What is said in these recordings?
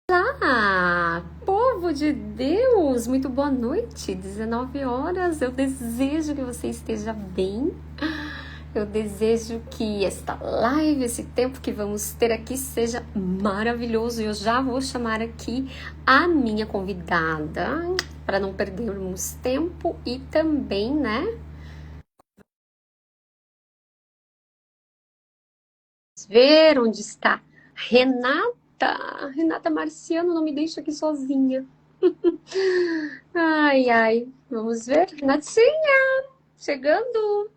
Olá, povo de Deus, muito boa noite, 19 horas. Eu desejo que você esteja bem. Eu desejo que esta live, esse tempo que vamos ter aqui seja maravilhoso. Eu já vou chamar aqui a minha convidada para não perdermos tempo e também, né? Ver onde está Renata. Renata Marciano, não me deixa aqui sozinha. Ai, ai. Vamos ver. Renatinha, chegando.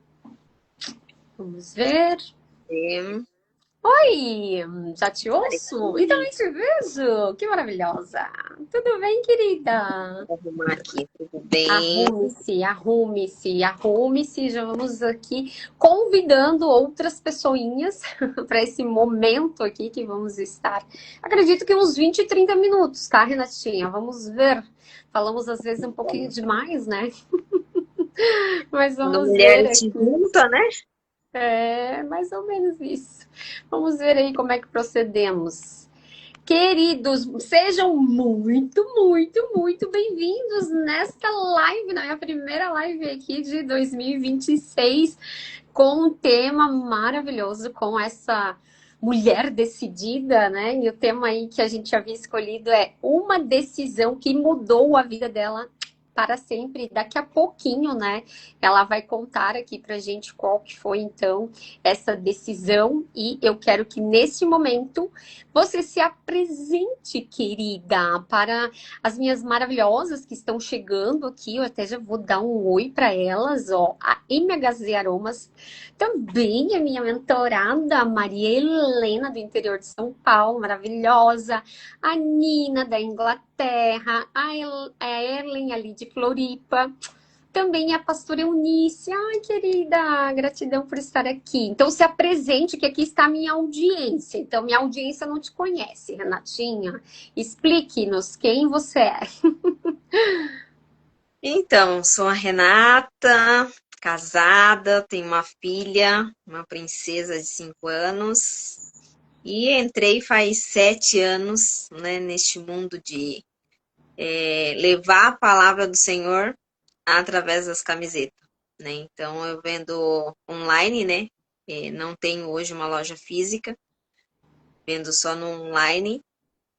Vamos ver. Sim, Oi, já te ouço e aqui, também te vejo. Que maravilhosa. Tudo bem, querida? vou arrumar aqui, tudo bem? Arrume-se, arrume-se, arrume-se. Já vamos aqui convidando outras pessoinhas para esse momento aqui que vamos estar. Acredito que uns 20, 30 minutos, tá, Renatinha? Vamos ver. Falamos às vezes um pouquinho demais, né? Mas Quando vamos ver mulheres se aqui. juntam, né? É mais ou menos isso. Vamos ver aí como é que procedemos. Queridos, sejam muito, muito, muito bem-vindos nesta live, na minha primeira live aqui de 2026, com um tema maravilhoso, com essa mulher decidida, né? E o tema aí que a gente havia escolhido é uma decisão que mudou a vida dela para sempre. Daqui a pouquinho, né? Ela vai contar aqui pra gente qual que foi então essa decisão e eu quero que nesse momento você se apresente, querida, para as minhas maravilhosas que estão chegando aqui. Eu até já vou dar um oi para elas, ó. A MHZ Aromas também é minha mentorada, a Maria Helena do interior de São Paulo, maravilhosa. A Nina da Inglaterra, a Ellen ali de Floripa. Também a pastora Eunice. Ai, querida, gratidão por estar aqui. Então, se apresente, que aqui está a minha audiência. Então, minha audiência não te conhece, Renatinha. Explique-nos quem você é. Então, sou a Renata, casada, tenho uma filha, uma princesa de 5 anos, e entrei faz 7 anos, né, neste mundo de levar a palavra do Senhor através das camisetas, né? Então, eu vendo online, né? Não tenho hoje uma loja física, vendo só no online.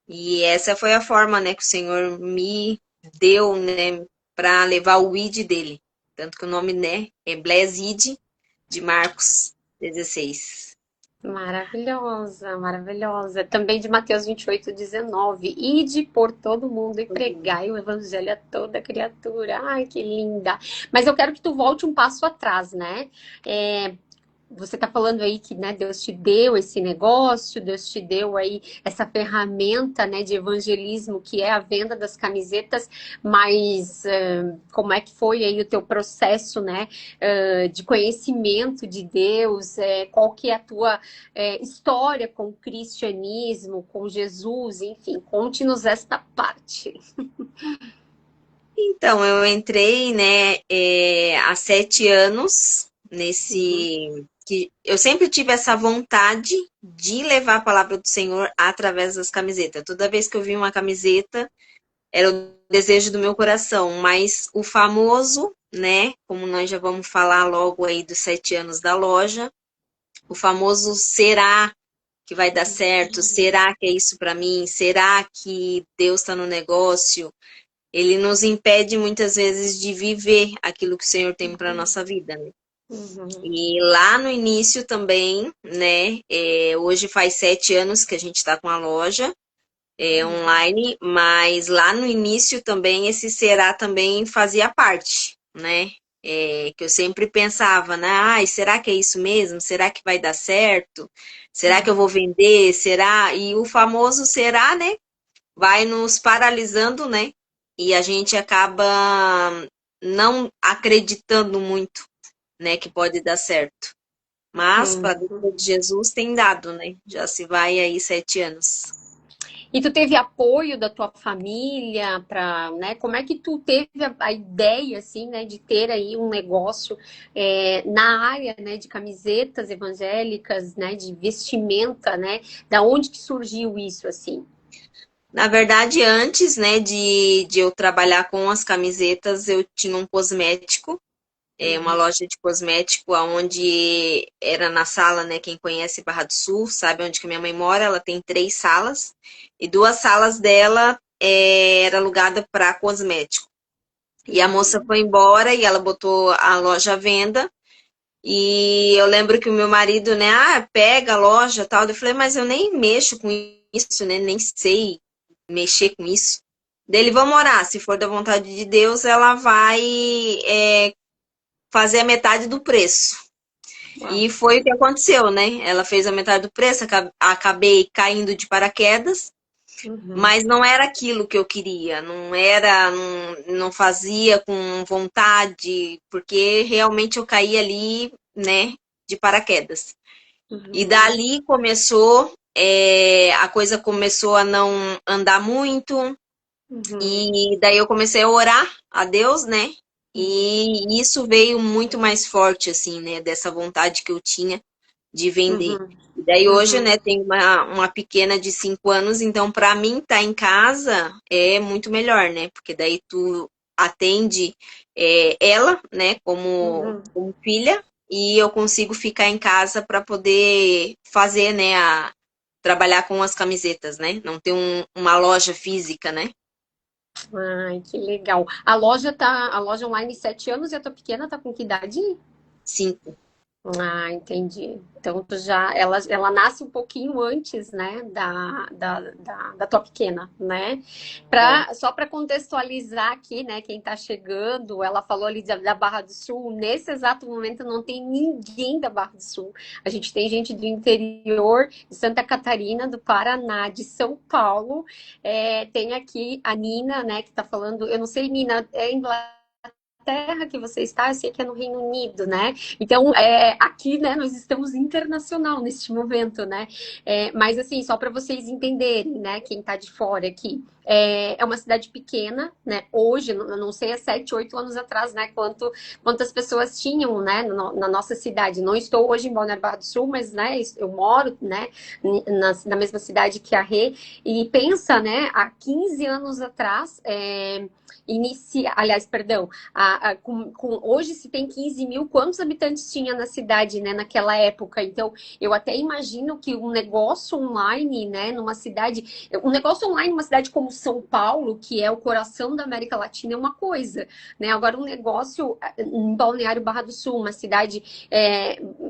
E essa foi a forma, né, que o Senhor me deu, né, para levar o ID dele. Tanto que o nome, né, é Blessed de Marcos 16. Maravilhosa, maravilhosa. Também de Mateus 28:19. Ide por todo mundo e pregai o evangelho a toda criatura. Ai, que linda. Mas eu quero que tu volte um passo atrás, né? Você está falando aí que, né, Deus te deu esse negócio, Deus te deu aí essa ferramenta, né, de evangelismo que é a venda das camisetas, mas como é que foi aí o teu processo, né, de conhecimento de Deus? Qual que é a tua história com o cristianismo, com Jesus, enfim, conte-nos esta parte. Então, eu entrei, né, há 7 anos Uhum. nesse que eu sempre tive essa vontade de levar a palavra do Senhor através das camisetas. Toda vez que eu vi uma camiseta, era o desejo do meu coração, mas o famoso, né, como nós já vamos falar logo aí dos 7 anos da loja, o famoso será que vai dar certo? Será que é isso para mim? Será que Deus está no negócio? Ele nos impede muitas vezes de viver aquilo que o Senhor tem para nossa vida, né? Uhum. E lá no início também, né? Hoje faz 7 anos que a gente está com a loja online, mas lá no início também esse será também fazia parte, né? Que eu sempre pensava, né? Ai, será que é isso mesmo? Será que vai dar certo? Será que eu vou vender? Será? E o famoso será, né? Vai nos paralisando, né? E a gente acaba não acreditando muito, né? Que pode dar certo. Mas, para Uhum. a de Jesus, tem dado, né? Já se vai aí 7 anos. E tu teve apoio da tua família para, né? Como é que tu teve a ideia, assim, né, de ter aí um negócio na área, né, de camisetas evangélicas, né, de vestimenta, né? Da onde que surgiu isso, assim? Na verdade, antes, né, de eu trabalhar com as camisetas, eu tinha um cosmético, uma Uhum. loja de cosmético, onde era na sala, né, quem conhece Barra do Sul, sabe onde que minha mãe mora, ela tem 3 salas, e 2 salas dela era alugada para cosmético. E a moça Uhum. foi embora e ela botou a loja à venda, e eu lembro que o meu marido, né, pega a loja e tal. Eu falei, mas eu nem mexo com isso, né, nem sei mexer com isso. Dele, vamos orar, se for da vontade de Deus, ela vai fazer a metade do preço. Uau. E foi o que aconteceu, né? Ela fez a metade do preço, acabei caindo de paraquedas, Uhum. mas não era aquilo que eu queria, não era, não fazia com vontade, porque realmente eu caí ali, né, de paraquedas. E Uhum. dali começou, a coisa começou a não andar muito, Uhum. e daí eu comecei a orar a Deus, né? Uhum. E isso veio muito mais forte, assim, né? Dessa vontade que eu tinha de vender. Uhum. E daí hoje, Uhum. né, tem uma pequena de 5 anos, então para mim estar em casa é muito melhor, né? Porque daí tu atende ela, né, Uhum. como filha, e eu consigo ficar em casa para poder fazer, né, trabalhar com as camisetas, né? Não ter uma loja física, né? Ai, que legal. A loja online 7 anos e a tua pequena tá com que idade? 5. Ah, entendi. Então, ela nasce um pouquinho antes, né, da tua pequena, né? Só para contextualizar aqui, né, quem tá chegando, ela falou ali da Barra do Sul. Nesse exato momento não tem ninguém da Barra do Sul. A gente tem gente do interior, de Santa Catarina, do Paraná, de São Paulo. Tem aqui a Nina, né, que tá falando. Eu não sei, Nina, é em terra que você está, eu sei que é no Reino Unido, né? Então, aqui, né, nós estamos internacional neste momento, né? Mas, assim, só para vocês entenderem, né, quem está de fora aqui, é uma cidade pequena, né? Hoje, não sei, há 7, 8 anos atrás, né? Quantas pessoas tinham, né, na nossa cidade. Não estou hoje em Balneário Barra do Sul, mas, né, eu moro, né, na mesma cidade que a Rê. E pensa, né, há 15 anos atrás, aliás, perdão, hoje se tem 15 mil, quantos habitantes tinha na cidade, né, naquela época? Então, eu até imagino que um negócio online, né, um negócio online numa cidade como São Paulo, que é o coração da América Latina, é uma coisa, né? Agora, um negócio em Balneário Barra do Sul, uma cidade,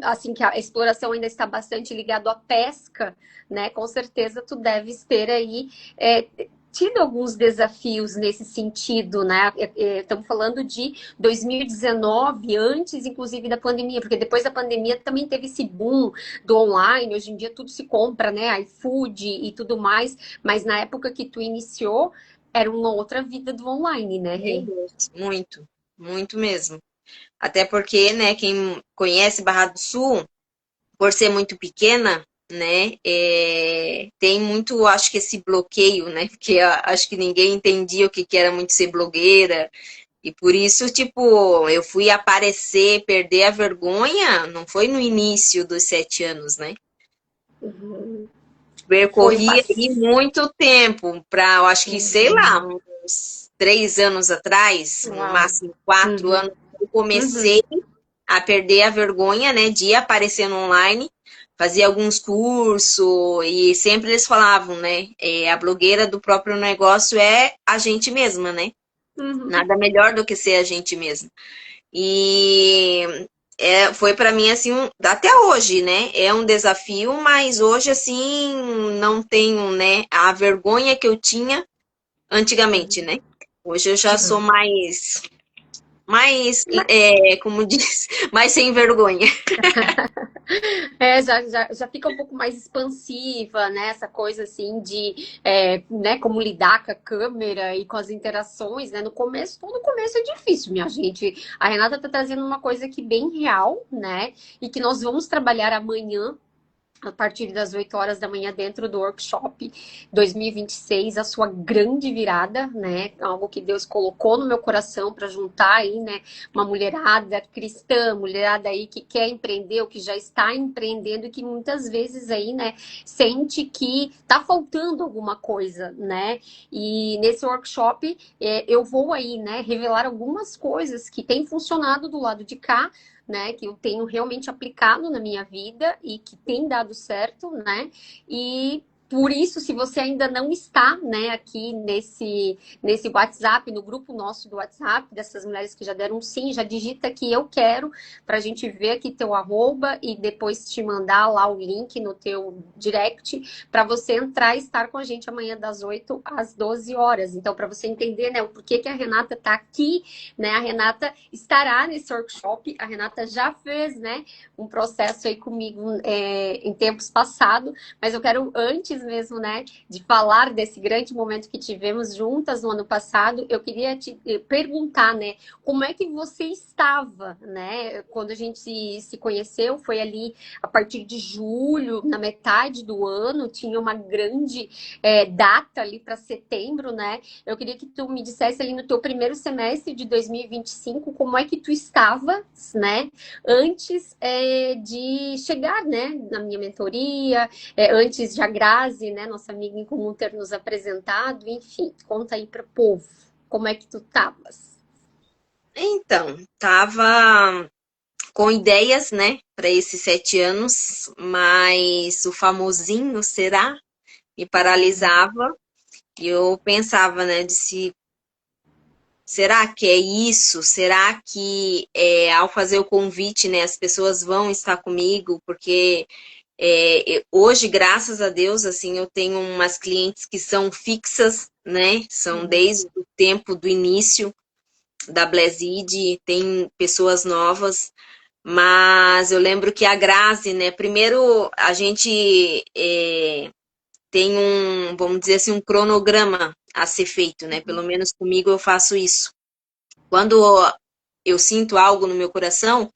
assim, que a exploração ainda está bastante ligado à pesca, né? Com certeza tu deves ter aí é, tido alguns desafios nesse sentido, né? Estamos falando de 2019, antes, inclusive, da pandemia, porque depois da pandemia também teve esse boom do online. Hoje em dia tudo se compra, né? iFood e tudo mais, mas na época que tu iniciou, era uma outra vida do online, né, Meu Rê? Deus, muito, muito mesmo. Até porque, né, quem conhece Barra do Sul, por ser muito pequena, né, tem muito, acho que esse bloqueio, né, porque acho que ninguém entendia o que era muito ser blogueira, e por isso, tipo, eu fui aparecer, perder a vergonha, não foi no início dos 7 anos, né, Uhum. Foi um percorri aí passo. muito tempo, para, eu acho que, sei lá, Uhum. uns 3 anos atrás, no Uau. máximo 4 anos, Uhum. eu Uhum. comecei a perder a vergonha, né, de aparecer no online, fazia alguns cursos e sempre eles falavam, né, a blogueira do próprio negócio é a gente mesma, né? Uhum. Nada melhor do que ser a gente mesma. E foi para mim assim, até hoje, né? É um desafio, mas hoje assim não tenho, né, a vergonha que eu tinha antigamente, né? Hoje eu já sou Uhum. mais, como diz, mais sem vergonha. Já fica um pouco mais expansiva, né? Essa coisa assim de, né, como lidar com a câmera e com as interações, né? No começo, todo começo é difícil, minha gente. A Renata tá trazendo uma coisa aqui bem real, né? E que nós vamos trabalhar amanhã a partir das 8 horas da manhã dentro do workshop 2026, a sua grande virada, né? Algo que Deus colocou no meu coração para juntar aí, né? Uma mulherada cristã, mulherada aí que quer empreender, ou que já está empreendendo e que muitas vezes aí, né, sente que tá faltando alguma coisa, né? E nesse workshop eu vou aí, né, revelar algumas coisas que têm funcionado do lado de cá, né, que eu tenho realmente aplicado na minha vida e que tem dado certo, né? E por isso, se você ainda não está, né, aqui nesse WhatsApp, no grupo nosso do WhatsApp, dessas mulheres que já deram um sim, já digita aqui eu quero, para a gente ver aqui teu arroba e depois te mandar lá o link no teu direct para você entrar e estar com a gente amanhã das 8 às 12 horas. Então, para você entender, né, o porquê que a Renata está aqui, né? A Renata estará nesse workshop, a Renata já fez, né, um processo aí comigo em tempos passados, mas eu quero, antes mesmo, né, de falar desse grande momento que tivemos juntas no ano passado, eu queria te perguntar, né, como é que você estava, né, quando a gente se conheceu, foi ali a partir de julho, na metade do ano, tinha uma grande data ali para setembro, né, eu queria que tu me dissesse ali no teu primeiro semestre de 2025, como é que tu estavas, né, antes de chegar, né, na minha mentoria, antes de a Grazi, né, nossa amiga em comum, ter nos apresentado, enfim, conta aí para o povo, como é que tu estavas? Então, tava com ideias, né, para esses 7 anos, mas o famosinho será me paralisava e eu pensava, né, de se será que é isso? Será que ao fazer o convite, né, as pessoas vão estar comigo? Porque hoje, graças a Deus, assim, eu tenho umas clientes que são fixas, né? São desde o tempo do início da Blessed, tem pessoas novas, mas eu lembro que a Grazi, né? Primeiro a gente tem vamos dizer assim, um cronograma a ser feito, né? Pelo menos comigo eu faço isso. Quando eu sinto algo no meu coração,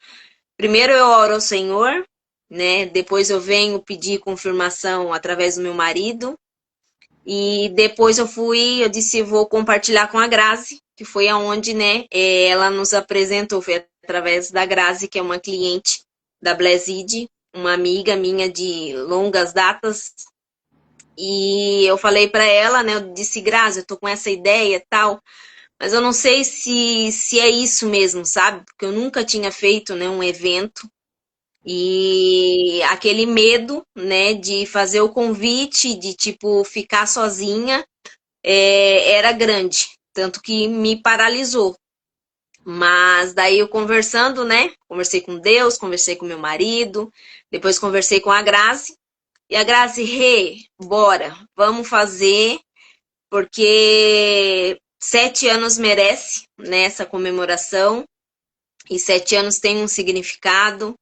primeiro eu oro ao Senhor, né? Depois eu venho pedir confirmação através do meu marido. E depois eu disse, vou compartilhar com a Grazi, que foi aonde, né, ela nos apresentou, foi através da Grazi, que é uma cliente da Blessed, uma amiga minha de longas datas. E eu falei para ela, né, eu disse, Grazi, eu tô com essa ideia e tal, mas eu não sei se é isso mesmo, sabe? Porque eu nunca tinha feito, né, um evento. E aquele medo, né, de fazer o convite, de tipo ficar sozinha, era grande, tanto que me paralisou. Mas daí eu conversando, né, conversei com Deus, conversei com meu marido, depois conversei com a Grazi, e a Grazi, bora, vamos fazer, porque 7 anos merece, né, essa comemoração, e 7 anos tem um significado.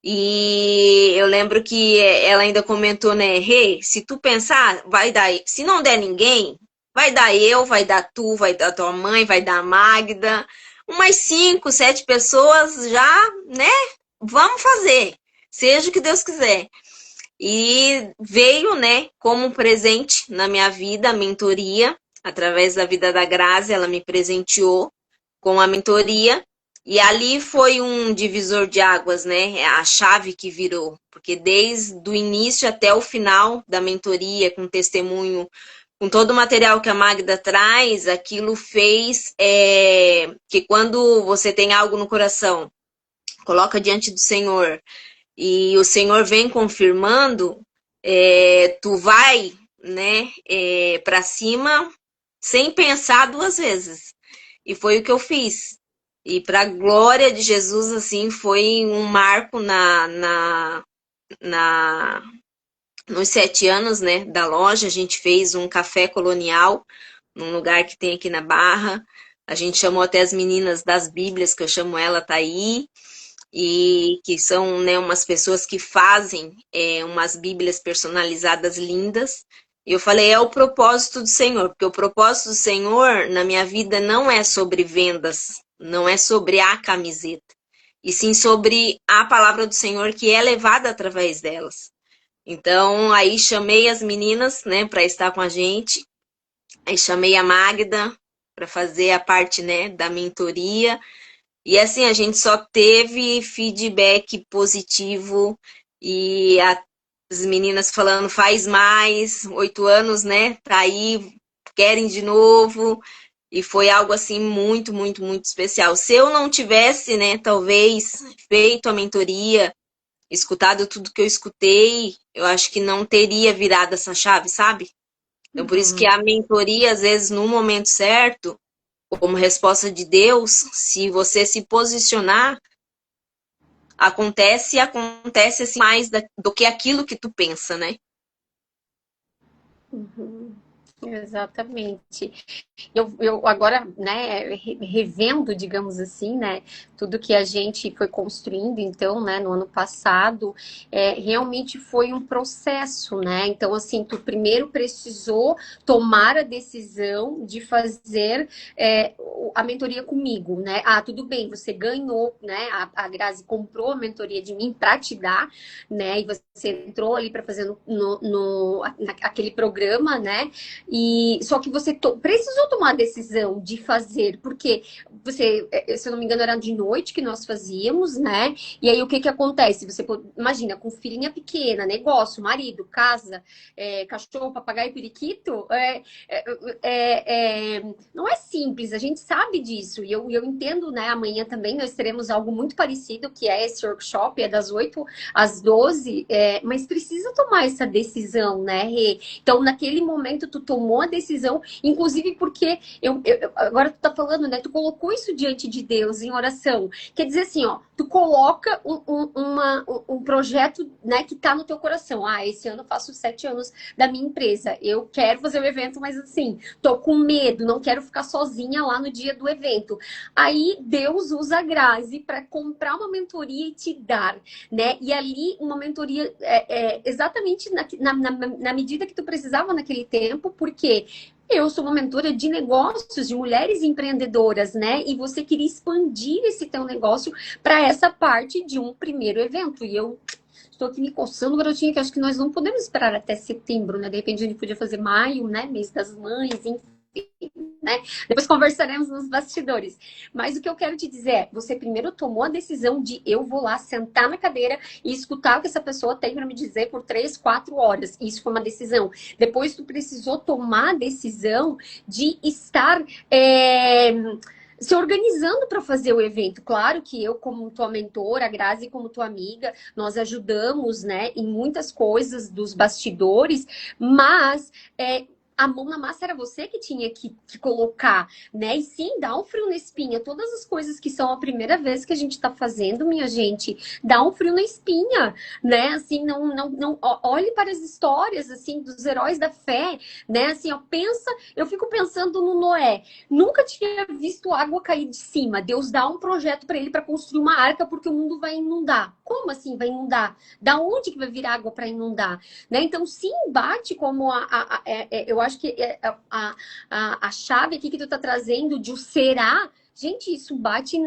E eu lembro que ela ainda comentou, né, se tu pensar, vai dar, se não der ninguém, vai dar eu, vai dar tu, vai dar tua mãe, vai dar a Magda, umas 5, 7 pessoas já, né, vamos fazer, seja o que Deus quiser. E veio, né, como um presente na minha vida, a mentoria, através da vida da Grazi, ela me presenteou com a mentoria, e ali foi um divisor de águas, né? A chave que virou, porque desde o início até o final da mentoria, com testemunho, com todo o material que a Magda traz, aquilo fez que quando você tem algo no coração, coloca diante do Senhor, e o Senhor vem confirmando, tu vai, né, para cima sem pensar duas vezes. E foi o que eu fiz. E para a glória de Jesus, assim, foi um marco na, nos 7 anos, né, da loja. A gente fez um café colonial num lugar que tem aqui na Barra. A gente chamou até as meninas das Bíblias, que eu chamo ela, tá aí, e que são, né, umas pessoas que fazem umas Bíblias personalizadas lindas. E eu falei, é o propósito do Senhor, porque o propósito do Senhor na minha vida não é sobre vendas, não é sobre a camiseta, e sim sobre a palavra do Senhor que é levada através delas. Então, aí chamei as meninas, né, para estar com a gente. Aí chamei a Magda para fazer a parte, né, da mentoria. E assim, a gente só teve feedback positivo e as meninas falando faz mais, 8 anos, né? Tá aí, querem de novo. E foi algo assim muito, muito, muito especial. Se eu não tivesse, né, talvez feito a mentoria, escutado tudo que eu escutei, eu acho que não teria virado essa chave, sabe? Então, por isso que Uhum. a mentoria, às vezes, no momento certo, como resposta de Deus, se você se posicionar, acontece e acontece assim, mais do que aquilo que tu pensa, né? Uhum. Exatamente. Eu agora, né, revendo, digamos assim, né, tudo que a gente foi construindo, então, né, no ano passado, realmente foi um processo, né? Então, assim, tu primeiro precisou tomar a decisão de fazer a mentoria comigo, né? Ah, tudo bem, você ganhou, né? A Grazi comprou a mentoria de mim para te dar, né? E você entrou ali para fazer naquele programa, né? E só que você precisou tomar a decisão de fazer, porque você, se eu não me engano, era de noite que nós fazíamos, né? E aí o que que acontece? Você imagina, com filhinha pequena, negócio, marido, casa, cachorro, papagaio, periquito, não é simples, a gente sabe disso. E eu entendo, né? Amanhã também nós teremos algo muito parecido, que é esse workshop, é das 8 às 12, mas precisa tomar essa decisão, né, Rê? Então, naquele momento, tu tomou a decisão, inclusive porque agora tu tá falando, né? Tu colocou isso diante de Deus em oração. Quer dizer assim, ó, tu coloca um projeto, né, que tá no teu coração. Ah, esse ano eu faço 7 anos da minha empresa. Eu quero fazer o evento, mas assim, tô com medo, não quero ficar sozinha lá no dia do evento. Aí Deus usa a Grazi para comprar uma mentoria e te dar, né? E ali uma mentoria exatamente na medida que tu precisava naquele tempo, porque eu sou uma mentora de negócios de mulheres empreendedoras, né? E você queria expandir esse teu negócio para essa parte de um primeiro evento. E eu estou aqui me coçando, garotinha, que acho que nós não podemos esperar até setembro, né? De repente a gente podia fazer maio, né? Mês das mães, enfim, né? Depois conversaremos nos bastidores. Mas o que eu quero te dizer é, você primeiro tomou a decisão de eu vou lá sentar na cadeira e escutar o que essa pessoa tem para me dizer por 3, 4 horas. Isso foi uma decisão. Depois tu precisou tomar a decisão de estar se organizando para fazer o evento. Claro que eu, como tua mentora, a Grazi, como tua amiga, nós ajudamos, né, em muitas coisas dos bastidores, mas a mão na massa era você que tinha que colocar, né? E sim, dá um frio na espinha. Todas as coisas que são a primeira vez que a gente tá fazendo, minha gente, dá um frio na espinha, né? Assim, não olhe para as histórias, assim, dos heróis da fé, né? Assim, ó, pensa, eu fico pensando no Noé. Nunca tinha visto água cair de cima. Deus dá um projeto para ele para construir uma arca porque o mundo vai inundar. Como assim vai inundar? Da onde que vai vir água para inundar? Né? Então, se embate como eu acho que a chave aqui que tu tá trazendo de o será, gente, isso bate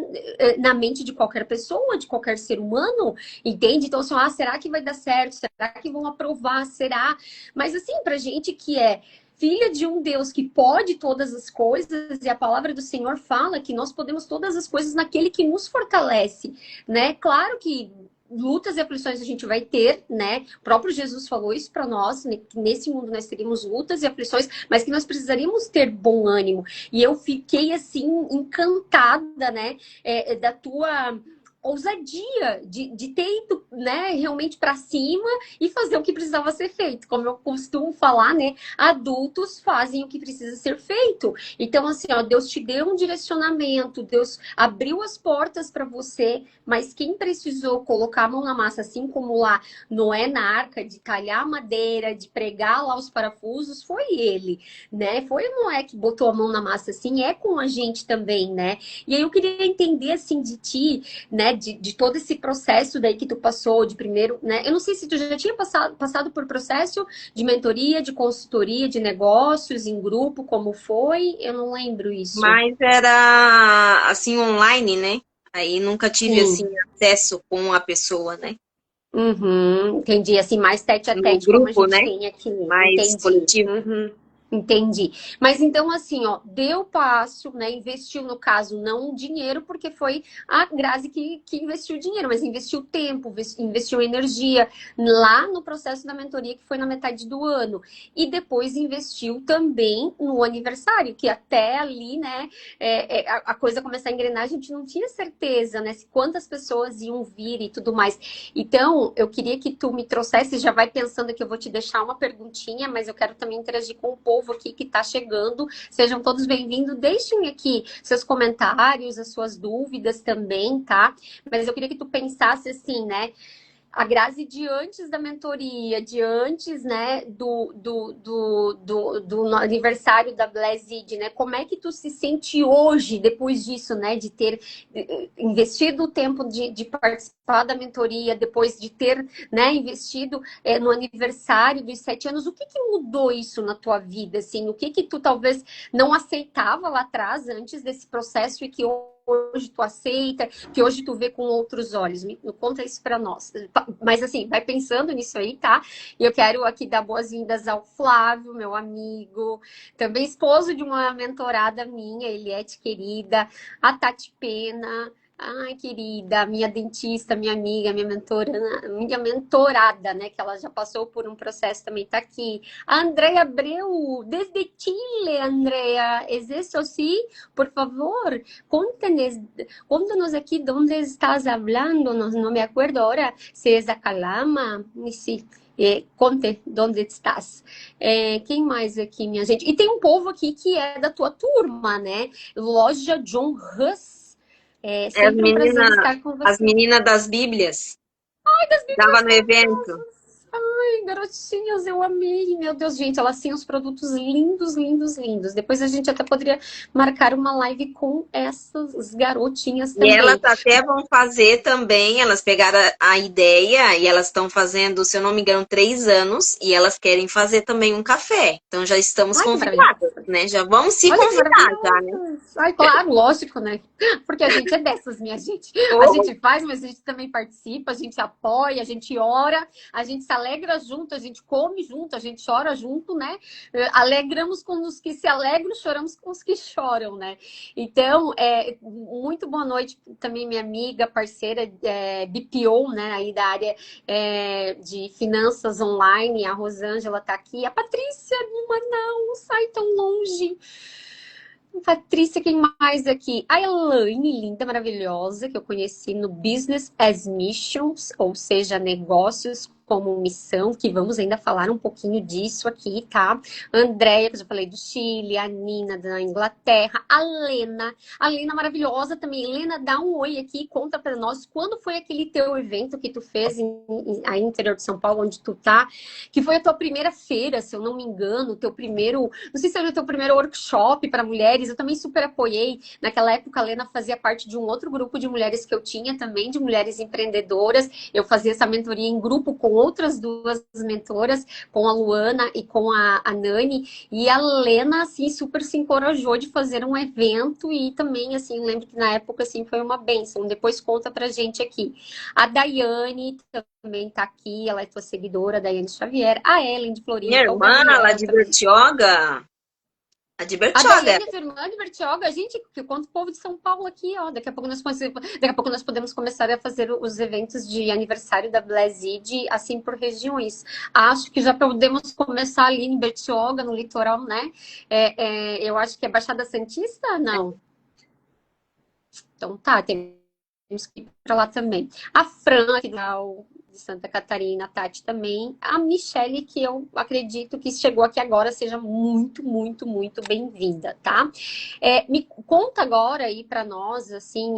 na mente de qualquer pessoa, de qualquer ser humano, entende? Então, assim, será que vai dar certo? Será que vão aprovar? Será? Mas, assim, pra gente que é filha de um Deus que pode todas as coisas, e a palavra do Senhor fala que nós podemos todas as coisas naquele que nos fortalece, né? Claro que lutas e aflições a gente vai ter, né? O próprio Jesus falou isso para nós, né? Que nesse mundo nós teríamos lutas e aflições, mas que nós precisaríamos ter bom ânimo. E eu fiquei assim encantada, né? Da tua ousadia de ter ido, né, realmente para cima e fazer o que precisava ser feito. Como eu costumo falar, né, adultos fazem o que precisa ser feito. Então, assim, ó, Deus te deu um direcionamento, Deus abriu as portas para você, mas quem precisou colocar a mão na massa, assim como lá Noé na arca, de talhar madeira, de pregar lá os parafusos, foi ele, né? Foi o Noé que botou a mão na massa, assim, é com a gente também, né? E aí eu queria entender, assim, de ti, né, de todo esse processo daí que tu passou, de primeiro, né? Eu não sei se tu já tinha passado por processo de mentoria, de consultoria, de negócios em grupo, como foi? Eu não lembro isso. Mas era assim online, né? Aí nunca tive assim Sim. acesso com a pessoa, né? Uhum, entendi. Assim, mais tete a no tete, como a grupo, gente né? tem aqui. Mais Entendi. coletivo. Uhum. Entendi. Mas então, assim, ó, deu passo, né? Investiu, no caso, não dinheiro, porque foi a Grazi que investiu dinheiro, mas investiu tempo, investiu energia lá no processo da mentoria, que foi na metade do ano. E depois investiu também no aniversário, que até ali, né, a coisa começar a engrenar, a gente não tinha certeza, né, se quantas pessoas iam vir e tudo mais. Então, eu queria que tu me trouxesse, já vai pensando que eu vou te deixar uma perguntinha, mas eu quero também interagir com o povo aqui que está chegando. Sejam todos bem-vindos. Deixem aqui seus comentários, as suas dúvidas também, tá? Mas eu queria que tu pensasse assim, né? A Grazi de antes da mentoria, de antes, né, do aniversário da Blessed, né? Como é que tu se sente hoje, depois disso, né? De ter investido o tempo de participar da mentoria, depois de ter, né, investido no aniversário dos 7 anos. O que que mudou isso na tua vida, assim? O que que tu talvez não aceitava lá atrás, antes desse processo, e que hoje tu aceita, que hoje tu vê com outros olhos? Me conta isso para nós. Mas assim, vai pensando nisso aí, tá? E eu quero aqui dar boas-vindas ao Flávio, meu amigo, também esposo de uma mentorada minha, Eliette querida, a Tati Pena. Ai, querida, minha dentista, minha amiga, minha mentorada, né? Que ela já passou por um processo, também tá aqui. A Andrea Abreu, desde Chile, Andrea. ¿Es eso sí? Por favor, contenes, contanos aqui de onde estás hablando. No me acuerdo ahora se es da Calama. Sí. Conte de onde estás. Quem mais aqui, minha gente? E tem um povo aqui que é da tua turma, né? Loja John Huss. É É sempre um prazer estar com as você. meninas das Bíblias. Ai, das Tava Bíblias no evento. maravilhosas. Ai, garotinhas, eu amei. Meu Deus, gente, elas têm os produtos lindos, lindos, lindos. Depois a gente até poderia marcar uma live com essas garotinhas E elas também. até vão fazer também, elas pegaram a ideia e elas estão fazendo, se eu não me engano, 3 anos, e elas querem fazer também um café. Então já estamos Ai, que maravilhoso. convidadas, né? Já vamos se Olha que convidar, já, né? maravilhoso! Ai, claro, lógico, né? Porque a gente é dessas, minha gente. A Oh, gente faz, mas a gente também participa, a gente apoia, a gente ora, a gente se alegra junto, a gente come junto, a gente chora junto, né? Alegramos com os que se alegram, choramos com os que choram, né? Então, muito boa noite também, minha amiga, parceira, BPO, né? Aí da área de finanças online, a Rosângela tá aqui, a Patrícia de Manaus, sai tão longe. Patrícia, quem mais aqui? A Elaine, linda, maravilhosa, que eu conheci no Business as Missions, ou seja, negócios como missão, que vamos ainda falar um pouquinho disso aqui, tá? Andréia, que eu já falei do Chile, a Nina da Inglaterra, a Lena maravilhosa também. Lena, dá um oi aqui, conta pra nós quando foi aquele teu evento que tu fez aí no interior de São Paulo, onde tu tá, que foi a tua primeira feira, se eu não me engano, o teu primeiro, não sei se era o teu primeiro workshop para mulheres. Eu também super apoiei. Naquela época, a Lena fazia parte de um outro grupo de mulheres que eu tinha também, de mulheres empreendedoras. Eu fazia essa mentoria em grupo com outras duas mentoras, com a Luana e com a Nani. E a Lena, assim, super se encorajou de fazer um evento e também, assim, lembro que na época, assim, foi uma bênção. Depois conta pra gente aqui. A Daiane também tá aqui, ela é tua seguidora, Daiane Xavier. A Ellen de minha Floripa, o irmã, lá Gabriel de também. Bertioga. A de A Bertioga. Daiane é tua irmã de Bertioga, gente, que conta o povo de São Paulo aqui, ó. Daqui a pouco nós podemos começar a fazer os eventos de aniversário da Blessed, assim por regiões. Acho que já podemos começar ali em Bertioga, no litoral, né? Eu acho que é Baixada Santista, não. Então tá, temos que ir para lá também. A Fran, aqui de Santa Catarina, a Tati também. A Michelle, que eu acredito que chegou aqui agora, seja muito, muito, muito bem-vinda, tá? Me conta agora aí para nós, assim,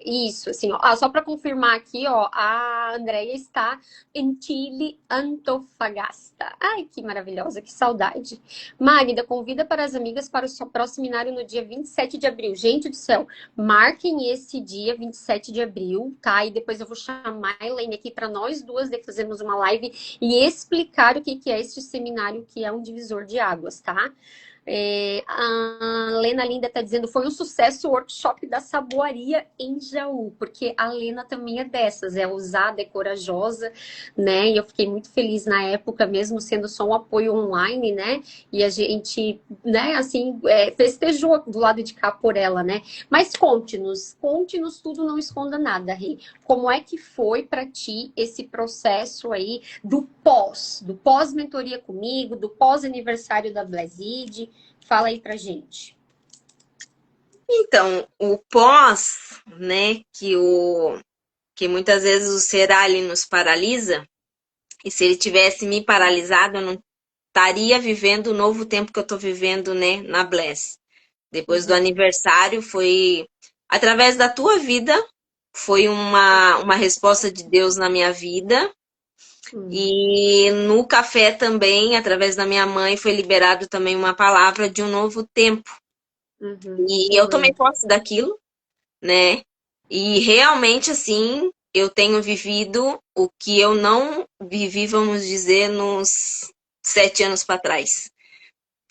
isso, assim, ó, só para confirmar aqui, ó, a Andrea está em Chile, Antofagasta. Ai, que maravilhosa, que saudade. Magda, convida para as amigas para o seu próximo seminário no dia 27 de abril. Gente do céu, marquem esse dia, 27 de abril, tá? E depois eu vou chamar a Elaine aqui para nós duas fazermos uma live e explicar o que é este seminário, que é um divisor de águas, tá? Lena Linda está dizendo, foi um sucesso o workshop da saboaria em Jaú, porque a Lena também é dessas, é ousada, é corajosa, né? E eu fiquei muito feliz na época, mesmo sendo só um apoio online, né? E a gente, né, assim, festejou do lado de cá por ela, né? Mas conte-nos tudo, não esconda nada, Rê. Como é que foi para ti esse processo aí do pós-mentoria comigo, do pós-aniversário da Blazid? Fala aí pra gente. Então, o pós, né, que muitas vezes o será ele nos paralisa, e se ele tivesse me paralisado, eu não estaria vivendo o novo tempo que eu estou vivendo, né, na Bless. Depois do aniversário, foi através da tua vida, foi uma resposta de Deus na minha vida. E no café também, através da minha mãe, foi liberado também uma palavra de um novo tempo. E eu tomei posse daquilo, né? E realmente, assim, eu tenho vivido o que eu não vivi, vamos dizer, nos 7 anos para trás.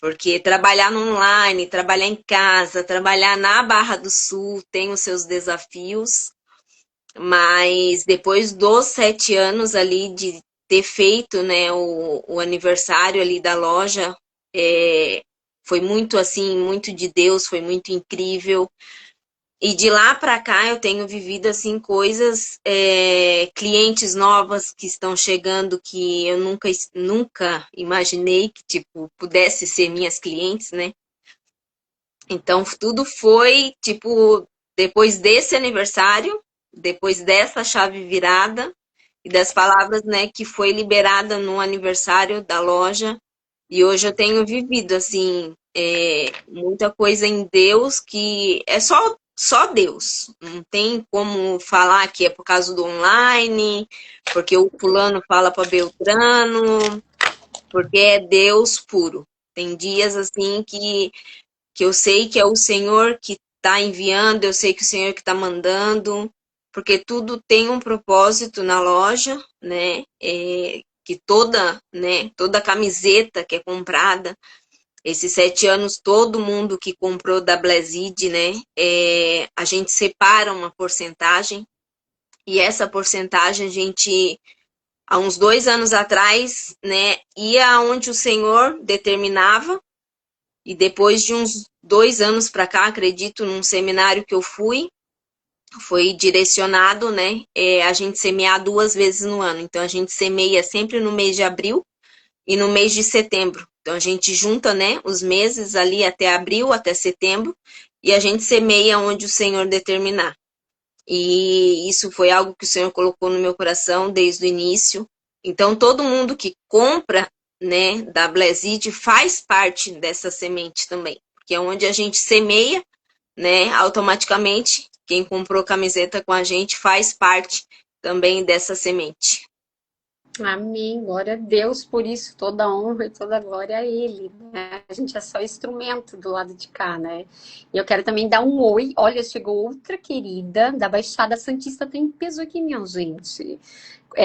Porque trabalhar no online, trabalhar em casa, trabalhar na Barra do Sul tem os seus desafios, mas depois dos 7 anos ali de ter feito, né, o aniversário ali da loja, foi muito assim, muito de Deus, foi muito incrível. E de lá para cá eu tenho vivido assim coisas, clientes novas que estão chegando que eu nunca imaginei que tipo pudesse ser minhas clientes, né? Então tudo foi tipo depois desse aniversário, depois dessa chave virada e das palavras, né, que foi liberada no aniversário da loja. E hoje eu tenho vivido assim muita coisa em Deus que é só Deus. Não tem como falar que é por causa do online, porque o fulano fala para Beltrano, porque é Deus puro. Tem dias assim que eu sei que é o Senhor que está enviando, eu sei que o Senhor que está mandando, porque tudo tem um propósito na loja, né? Que toda camiseta que é comprada, esses 7 anos, todo mundo que comprou da Blazid, né? A gente separa uma porcentagem, e essa porcentagem a gente, há uns 2 anos atrás, né, ia onde o Senhor determinava, e depois de uns 2 anos para cá, acredito, num seminário que eu fui, foi direcionado, né, a gente semear 2 vezes no ano. Então, a gente semeia sempre no mês de abril e no mês de setembro. Então, a gente junta, né, os meses ali até abril, até setembro, e a gente semeia onde o Senhor determinar. E isso foi algo que o Senhor colocou no meu coração desde o início. Então, todo mundo que compra, né, da Blazid faz parte dessa semente também, porque é onde a gente semeia, né, automaticamente, quem comprou camiseta com a gente faz parte também dessa semente. Amém, glória a Deus por isso, toda honra e toda glória a Ele, né? A gente é só instrumento do lado de cá, né? E eu quero também dar um oi. Olha, chegou outra querida da Baixada Santista, tem peso aqui, minha gente.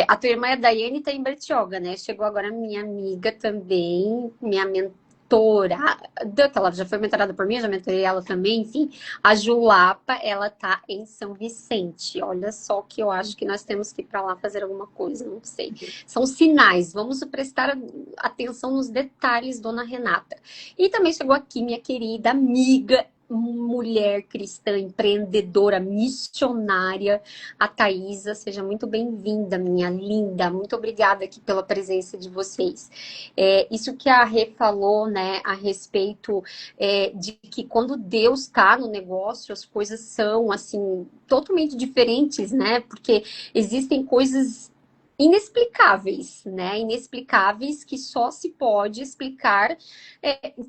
A tua irmã é a Daiane, tá em Bertioga, né? Chegou agora minha amiga também, minha mentora. Ela já foi mentorada por mim, eu já mentorei ela também, enfim. A Julapa, ela tá em São Vicente. Olha só que eu acho que nós temos que ir para lá fazer alguma coisa, não sei. São sinais, vamos prestar atenção nos detalhes, dona Renata. E também chegou aqui minha querida amiga, mulher cristã, empreendedora, missionária, a Thaisa. Seja muito bem-vinda, minha linda. Muito obrigada aqui pela presença de vocês. Isso que a Rê falou, né, a respeito de que quando Deus está no negócio, as coisas são, assim, totalmente diferentes, né? Porque existem coisas inexplicáveis, né? Inexplicáveis que só se pode explicar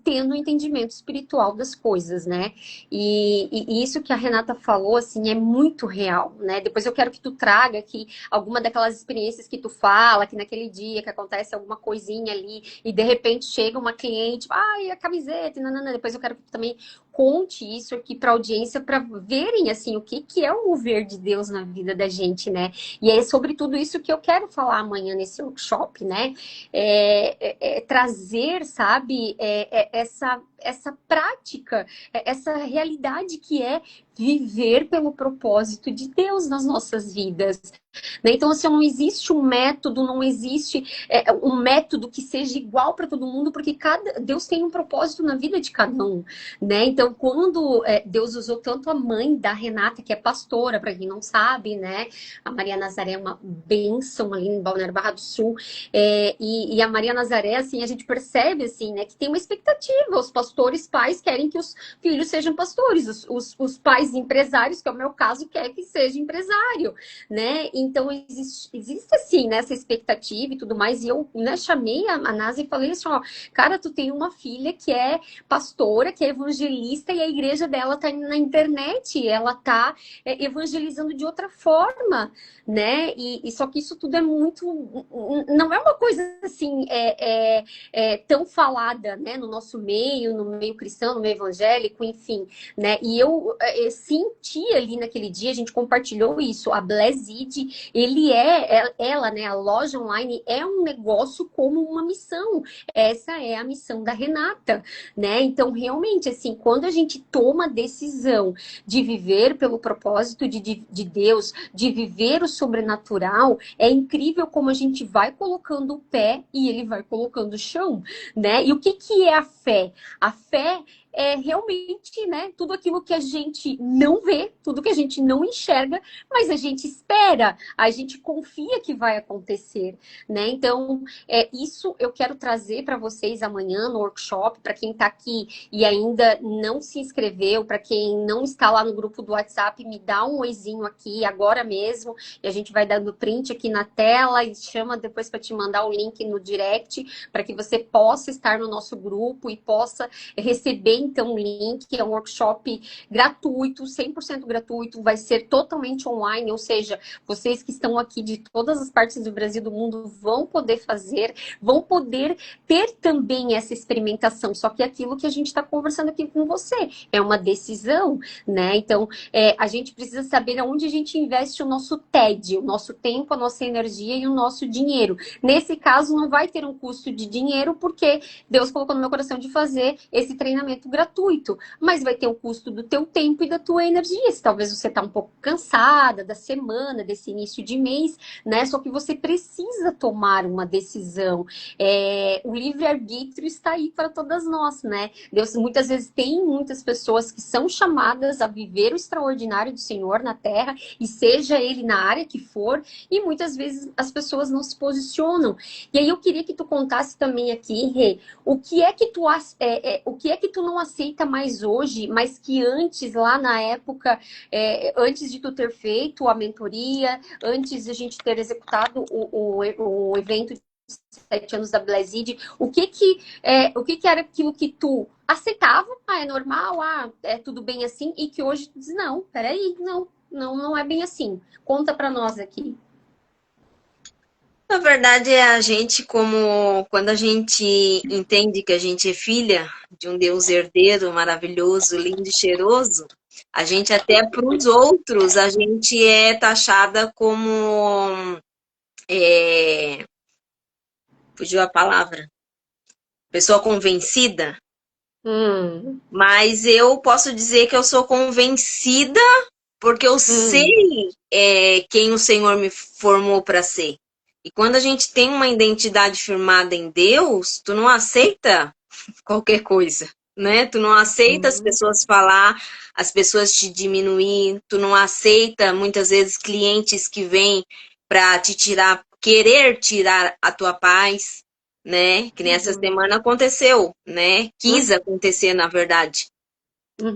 tendo o entendimento espiritual das coisas, né? E isso que a Renata falou, assim, é muito real, né? Depois eu quero que tu traga aqui alguma daquelas experiências que tu fala, que naquele dia que acontece alguma coisinha ali e de repente chega uma cliente, ai, a camiseta, nanana. Depois eu quero que tu também conte isso aqui para a audiência para verem assim o que é o mover de Deus na vida da gente, né? E é sobre tudo isso que eu quero falar amanhã nesse workshop, né? Trazer, sabe, essa prática, essa realidade que é viver pelo propósito de Deus nas nossas vidas. Né? Então, assim, não existe um método, não existe um método que seja igual para todo mundo, porque Deus tem um propósito na vida de cada um. Né? Então, quando Deus usou tanto a mãe da Renata, que é pastora, para quem não sabe, né? A Maria Nazaré é uma bênção ali em Balneário Barra do Sul, e a Maria Nazaré, assim, a gente percebe, assim, né, que tem uma expectativa. Os pastores pais querem que os filhos sejam pastores, os pais empresários, que é o meu caso, quer que seja empresário, né? Então, existe assim, né, essa expectativa e tudo mais. E eu, né, chamei a Nasa e falei assim, ó, cara, tu tem uma filha que é pastora, que é evangelista, e a igreja dela tá na internet, ela tá evangelizando de outra forma, né? E só que isso tudo é muito... Não é uma coisa assim, tão falada, né, no nosso meio, no meio cristão, no meio evangélico, enfim, né? E eu senti ali naquele dia, a gente compartilhou isso, a Blessed, ela, né, a loja online é um negócio como uma missão. Essa é a missão da Renata, né? Então, realmente, assim, quando a gente toma a decisão de viver pelo propósito de Deus, de viver o sobrenatural, é incrível como a gente vai colocando o pé e ele vai colocando o chão, né? E o que é a fé? A fé é realmente, né, tudo aquilo que a gente não vê, tudo que a gente não enxerga, mas a gente espera, a gente confia que vai acontecer, né? Então, isso eu quero trazer para vocês amanhã no workshop, para quem está aqui e ainda não se inscreveu, para quem não está lá no grupo do WhatsApp, me dá um oizinho aqui agora mesmo, e a gente vai dando print aqui na tela e chama depois para te mandar o link no direct, para que você possa estar no nosso grupo e possa receber então o link. É um workshop gratuito, 100% gratuito, vai ser totalmente online, ou seja, vocês que estão aqui de todas as partes do Brasil e do mundo vão poder fazer, vão poder ter também essa experimentação, só que aquilo que a gente está conversando aqui com você é uma decisão, né? Então, a gente precisa saber onde a gente investe o nosso TED, o nosso tempo, a nossa energia e o nosso dinheiro. Nesse caso, não vai ter um custo de dinheiro, porque Deus colocou no meu coração de fazer esse treinamento gratuito, mas vai ter o custo do teu tempo e da tua energia. Se talvez você está um pouco cansada da semana, desse início de mês, né? Só que você precisa tomar uma decisão. O livre-arbítrio está aí para todas nós, né? Deus muitas vezes tem muitas pessoas que são chamadas a viver o extraordinário do Senhor na Terra, e seja ele na área que for, e muitas vezes as pessoas não se posicionam. E aí eu queria que tu contasse também aqui, Rê, o que é que tu não aceita mais hoje, mas que antes, lá na época, antes de tu ter feito a mentoria, antes de a gente ter executado o evento de 7 anos da Blessed, o que era aquilo que tu aceitava? É normal, é tudo bem assim, e que hoje tu diz, não, peraí, não é bem assim. Conta pra nós aqui. Na verdade, é a gente como quando a gente entende que a gente é filha de um Deus herdeiro maravilhoso, lindo e cheiroso, a gente até para os outros, a gente é taxada como fugiu a palavra, pessoa convencida, mas eu posso dizer que eu sou convencida porque eu sei quem o Senhor me formou para ser. E quando a gente tem uma identidade firmada em Deus, tu não aceita qualquer coisa, né? Tu não aceita as pessoas falar, as pessoas te diminuir, tu não aceita muitas vezes clientes que vêm para te tirar, querer tirar a tua paz, né? Que nessa semana aconteceu, né? Quis acontecer, na verdade.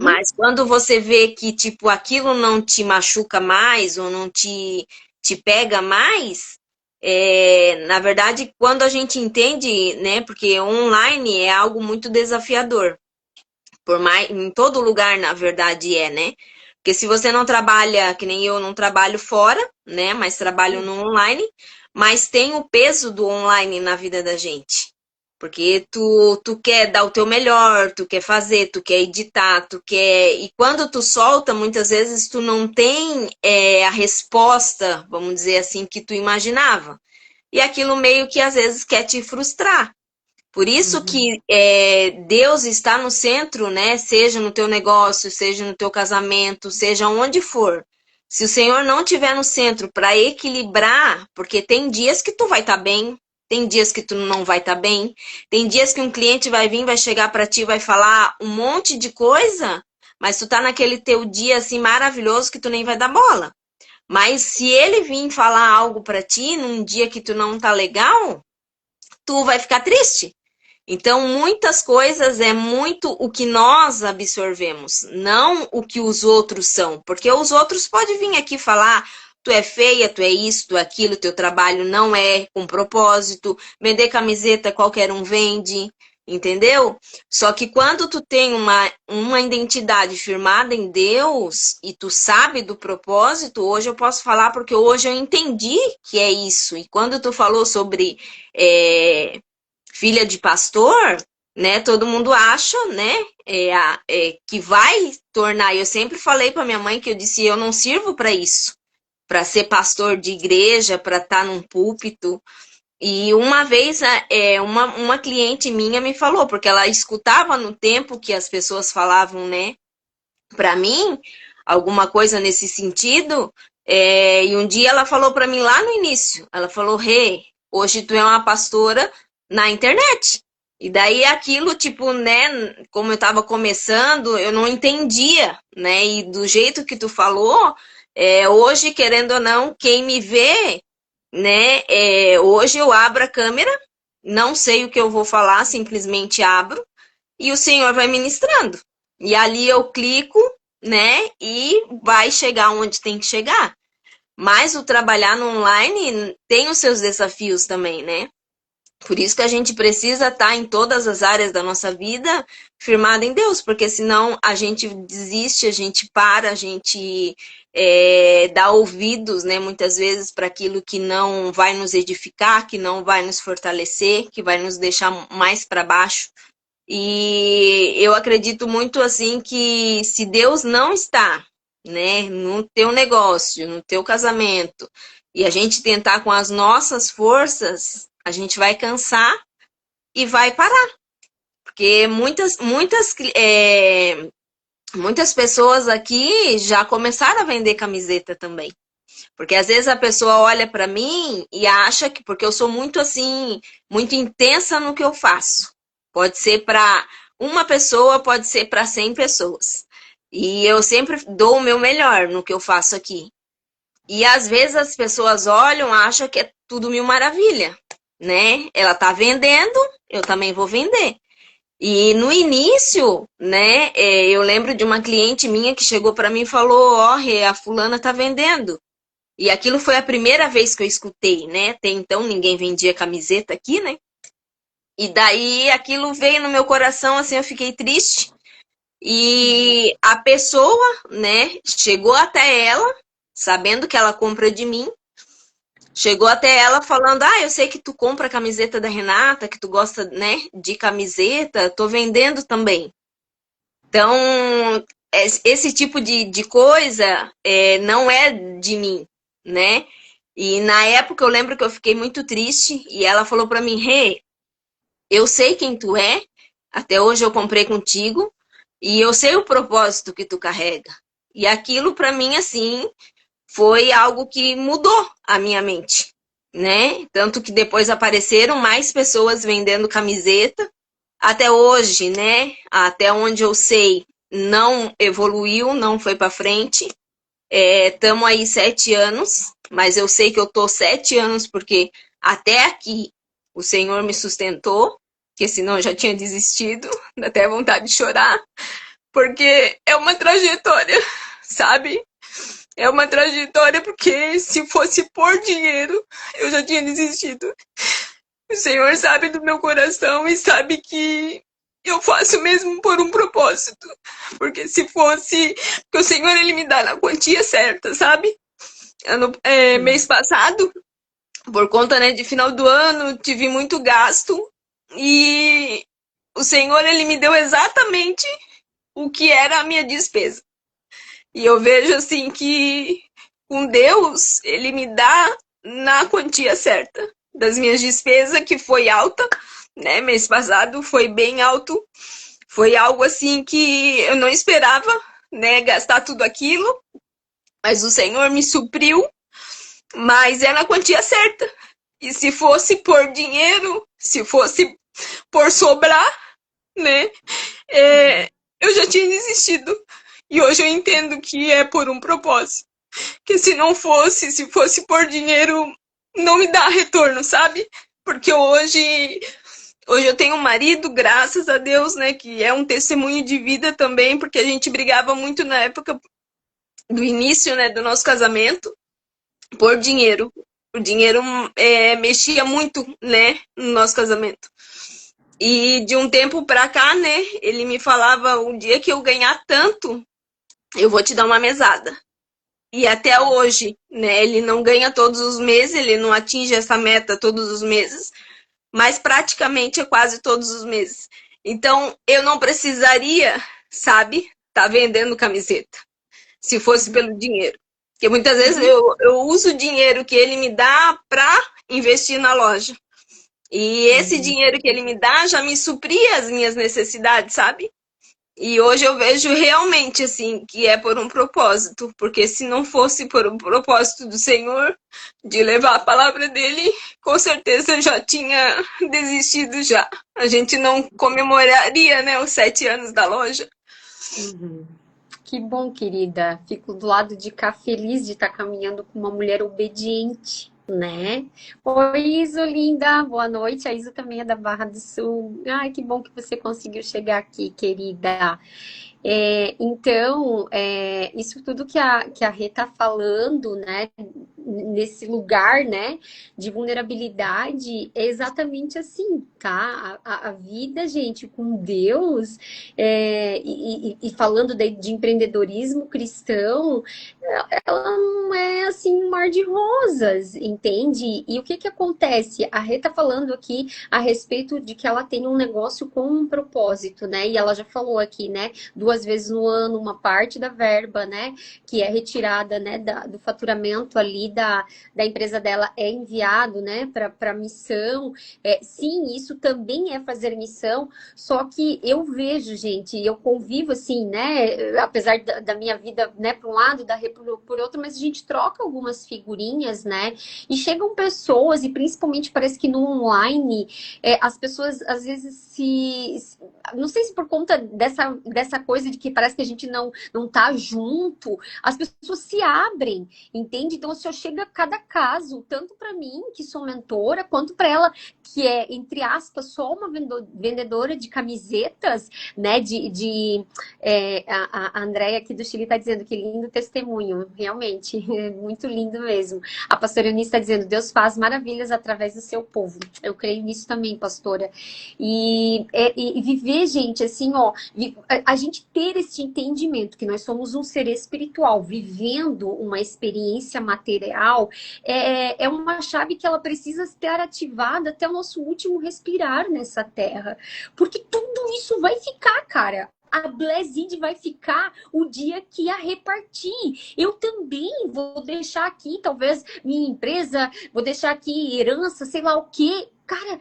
Mas quando você vê que, tipo, aquilo não te machuca mais ou não te pega mais, na verdade, quando a gente entende, né? Porque online é algo muito desafiador. Por mais, em todo lugar, na verdade, né? Porque se você não trabalha, que nem eu não trabalho fora, né? Mas trabalho no online, mas tem o peso do online na vida da gente. Porque tu quer dar o teu melhor, tu quer fazer, tu quer editar, tu quer... E quando tu solta, muitas vezes tu não tem a resposta, vamos dizer assim, que tu imaginava. E aquilo meio que às vezes quer te frustrar. Por isso Uhum. que Deus está no centro, né? Seja no teu negócio, seja no teu casamento, seja onde for. Se o Senhor não estiver no centro para equilibrar, porque tem dias que tu vai estar bem, tem dias que tu não vai estar bem, tem dias que um cliente vai vir, vai chegar para ti, vai falar um monte de coisa, mas tu tá naquele teu dia assim maravilhoso que tu nem vai dar bola. Mas se ele vir falar algo para ti num dia que tu não tá legal, tu vai ficar triste. Então, muitas coisas é muito o que nós absorvemos, não o que os outros são. Porque os outros podem vir aqui falar, tu é feia, tu é isso, tu é aquilo, teu trabalho não é com propósito, vender camiseta qualquer um vende, entendeu? Só que quando tu tem uma identidade firmada em Deus e tu sabe do propósito, hoje eu posso falar porque hoje eu entendi que é isso. E quando tu falou sobre filha de pastor, né? Todo mundo acha, né? Que vai tornar. Eu sempre falei para minha mãe que eu disse eu não sirvo para isso, para ser pastor de igreja, para estar num púlpito. E uma vez uma cliente minha me falou, porque ela escutava no tempo que as pessoas falavam, né? Para mim, alguma coisa nesse sentido. E um dia ela falou para mim lá no início, ela falou, Rê, hoje tu é uma pastora na internet. E daí aquilo, tipo, né, como eu tava começando, eu não entendia, né? E do jeito que tu falou, hoje, querendo ou não, quem me vê, né, hoje eu abro a câmera, não sei o que eu vou falar, simplesmente abro, e o Senhor vai ministrando. E ali eu clico, né, e vai chegar onde tem que chegar. Mas o trabalhar no online tem os seus desafios também, né? Por isso que a gente precisa estar em todas as áreas da nossa vida firmada em Deus, porque senão a gente desiste, a gente para, a gente dá ouvidos, né, muitas vezes para aquilo que não vai nos edificar, que não vai nos fortalecer, que vai nos deixar mais para baixo. E eu acredito muito assim que se Deus não está, né, no teu negócio, no teu casamento, e a gente tentar com as nossas forças, a gente vai cansar e vai parar. Porque muitas pessoas aqui já começaram a vender camiseta também. Porque às vezes a pessoa olha para mim e acha que, porque eu sou muito assim, muito intensa no que eu faço. Pode ser para uma pessoa, pode ser para 100 pessoas. E eu sempre dou o meu melhor no que eu faço aqui. E às vezes as pessoas olham, acham que é tudo mil maravilha, né? Ela tá vendendo, eu também vou vender. E no início, né, eu lembro de uma cliente minha que chegou para mim e falou: ó, a fulana tá vendendo. E aquilo foi a primeira vez que eu escutei, né? Até então ninguém vendia camiseta aqui, né? E daí aquilo veio no meu coração, assim, eu fiquei triste. E a pessoa, né, chegou até ela, sabendo que ela compra de mim, chegou até ela falando: ah, eu sei que tu compra a camiseta da Renata, que tu gosta, né, de camiseta, tô vendendo também. Então, esse tipo de coisa não é de mim, né? E na época eu lembro que eu fiquei muito triste e ela falou para mim: Rê, eu sei quem tu é, até hoje eu comprei contigo e eu sei o propósito que tu carrega. E aquilo para mim, assim, foi algo que mudou a minha mente, né? Tanto que depois apareceram mais pessoas vendendo camiseta. Até hoje, né? Até onde eu sei, não evoluiu, não foi para frente. Estamos aí 7 anos, mas eu sei que eu tô 7 anos porque até aqui o Senhor me sustentou, porque senão eu já tinha desistido, dá até vontade de chorar, porque é uma trajetória, sabe? É uma trajetória porque se fosse por dinheiro, eu já tinha desistido. O Senhor sabe do meu coração e sabe que eu faço mesmo por um propósito. Porque se fosse. Porque o Senhor, ele me dá na quantia certa, sabe? Sim. Mês passado, por conta, né, de final do ano, tive muito gasto. E o Senhor, ele me deu exatamente o que era a minha despesa. E eu vejo assim que com Deus, ele me dá na quantia certa das minhas despesas, que foi alta, né? Mês passado foi bem alto. Foi algo assim que eu não esperava, né? Gastar tudo aquilo. Mas o Senhor me supriu, mas é na quantia certa. E se fosse por dinheiro, se fosse por sobrar, né? Eu já tinha desistido. E hoje eu entendo que é por um propósito. Que se não fosse, se fosse por dinheiro, não me dá retorno, sabe? Porque hoje eu tenho um marido, graças a Deus, né? Que é um testemunho de vida também, porque a gente brigava muito na época do início, né, do nosso casamento, por dinheiro. O dinheiro mexia muito, né, no nosso casamento. E de um tempo pra cá, né, ele me falava, o dia que eu ganhar tanto, eu vou te dar uma mesada. E até hoje, né, ele não ganha todos os meses, ele não atinge essa meta todos os meses, mas praticamente é quase todos os meses. Então, eu não precisaria, sabe, tá vendendo camiseta, se fosse pelo dinheiro. Porque muitas vezes eu uso o dinheiro que ele me dá para investir na loja. E esse dinheiro que ele me dá já me supria as minhas necessidades, sabe? E hoje eu vejo realmente assim que é por um propósito, porque se não fosse por um propósito do Senhor de levar a palavra dele, com certeza eu já tinha desistido já. A gente não comemoraria, né, os 7 anos da loja. Que bom, querida. Fico do lado de cá feliz de estar caminhando com uma mulher obediente, né? Oi, Iso, linda. Boa noite. A Iso também é da Barra do Sul. Ai, que bom que você conseguiu chegar aqui, querida. Então, isso tudo que a Rê tá falando, né, nesse lugar, né, de vulnerabilidade, é exatamente assim, tá? A vida, gente, com Deus, e falando de empreendedorismo cristão, ela não é assim um mar de rosas, entende? E o que que acontece? A Rê tá falando aqui a respeito de que ela tem um negócio com um propósito, né? E ela já falou aqui, né? 2 vezes no ano, uma parte da verba, né? Que é retirada, né? Do faturamento ali da empresa dela é enviado, né? Para missão. Sim, isso também é fazer missão. Só que eu vejo, gente, eu convivo assim, né? Apesar da minha vida, né? Por um lado, da Rê por outro, mas a gente troca algumas figurinhas, né? E chegam pessoas, e principalmente parece que no online, as pessoas às vezes não sei se por conta dessa coisa de que parece que a gente não tá junto, as pessoas se abrem, entende? Então, se eu chego a cada caso, tanto para mim, que sou mentora, quanto para ela, que é, entre aspas, só uma vendedora de camisetas, né? A Andréia aqui do Chile está dizendo que lindo testemunho, realmente, é muito lindo mesmo. A pastora Eunice está dizendo, Deus faz maravilhas através do seu povo. Eu creio nisso também, pastora. E viver, gente, assim, ó, a gente ter esse entendimento que nós somos um ser espiritual, vivendo uma experiência material, é uma chave que ela precisa estar ativada até o nosso último respirar nessa terra. Porque tudo isso vai ficar, cara. A Blessed vai ficar o dia que a repartir. Eu também vou deixar aqui, talvez, minha empresa, vou deixar aqui herança, sei lá o quê. Cara,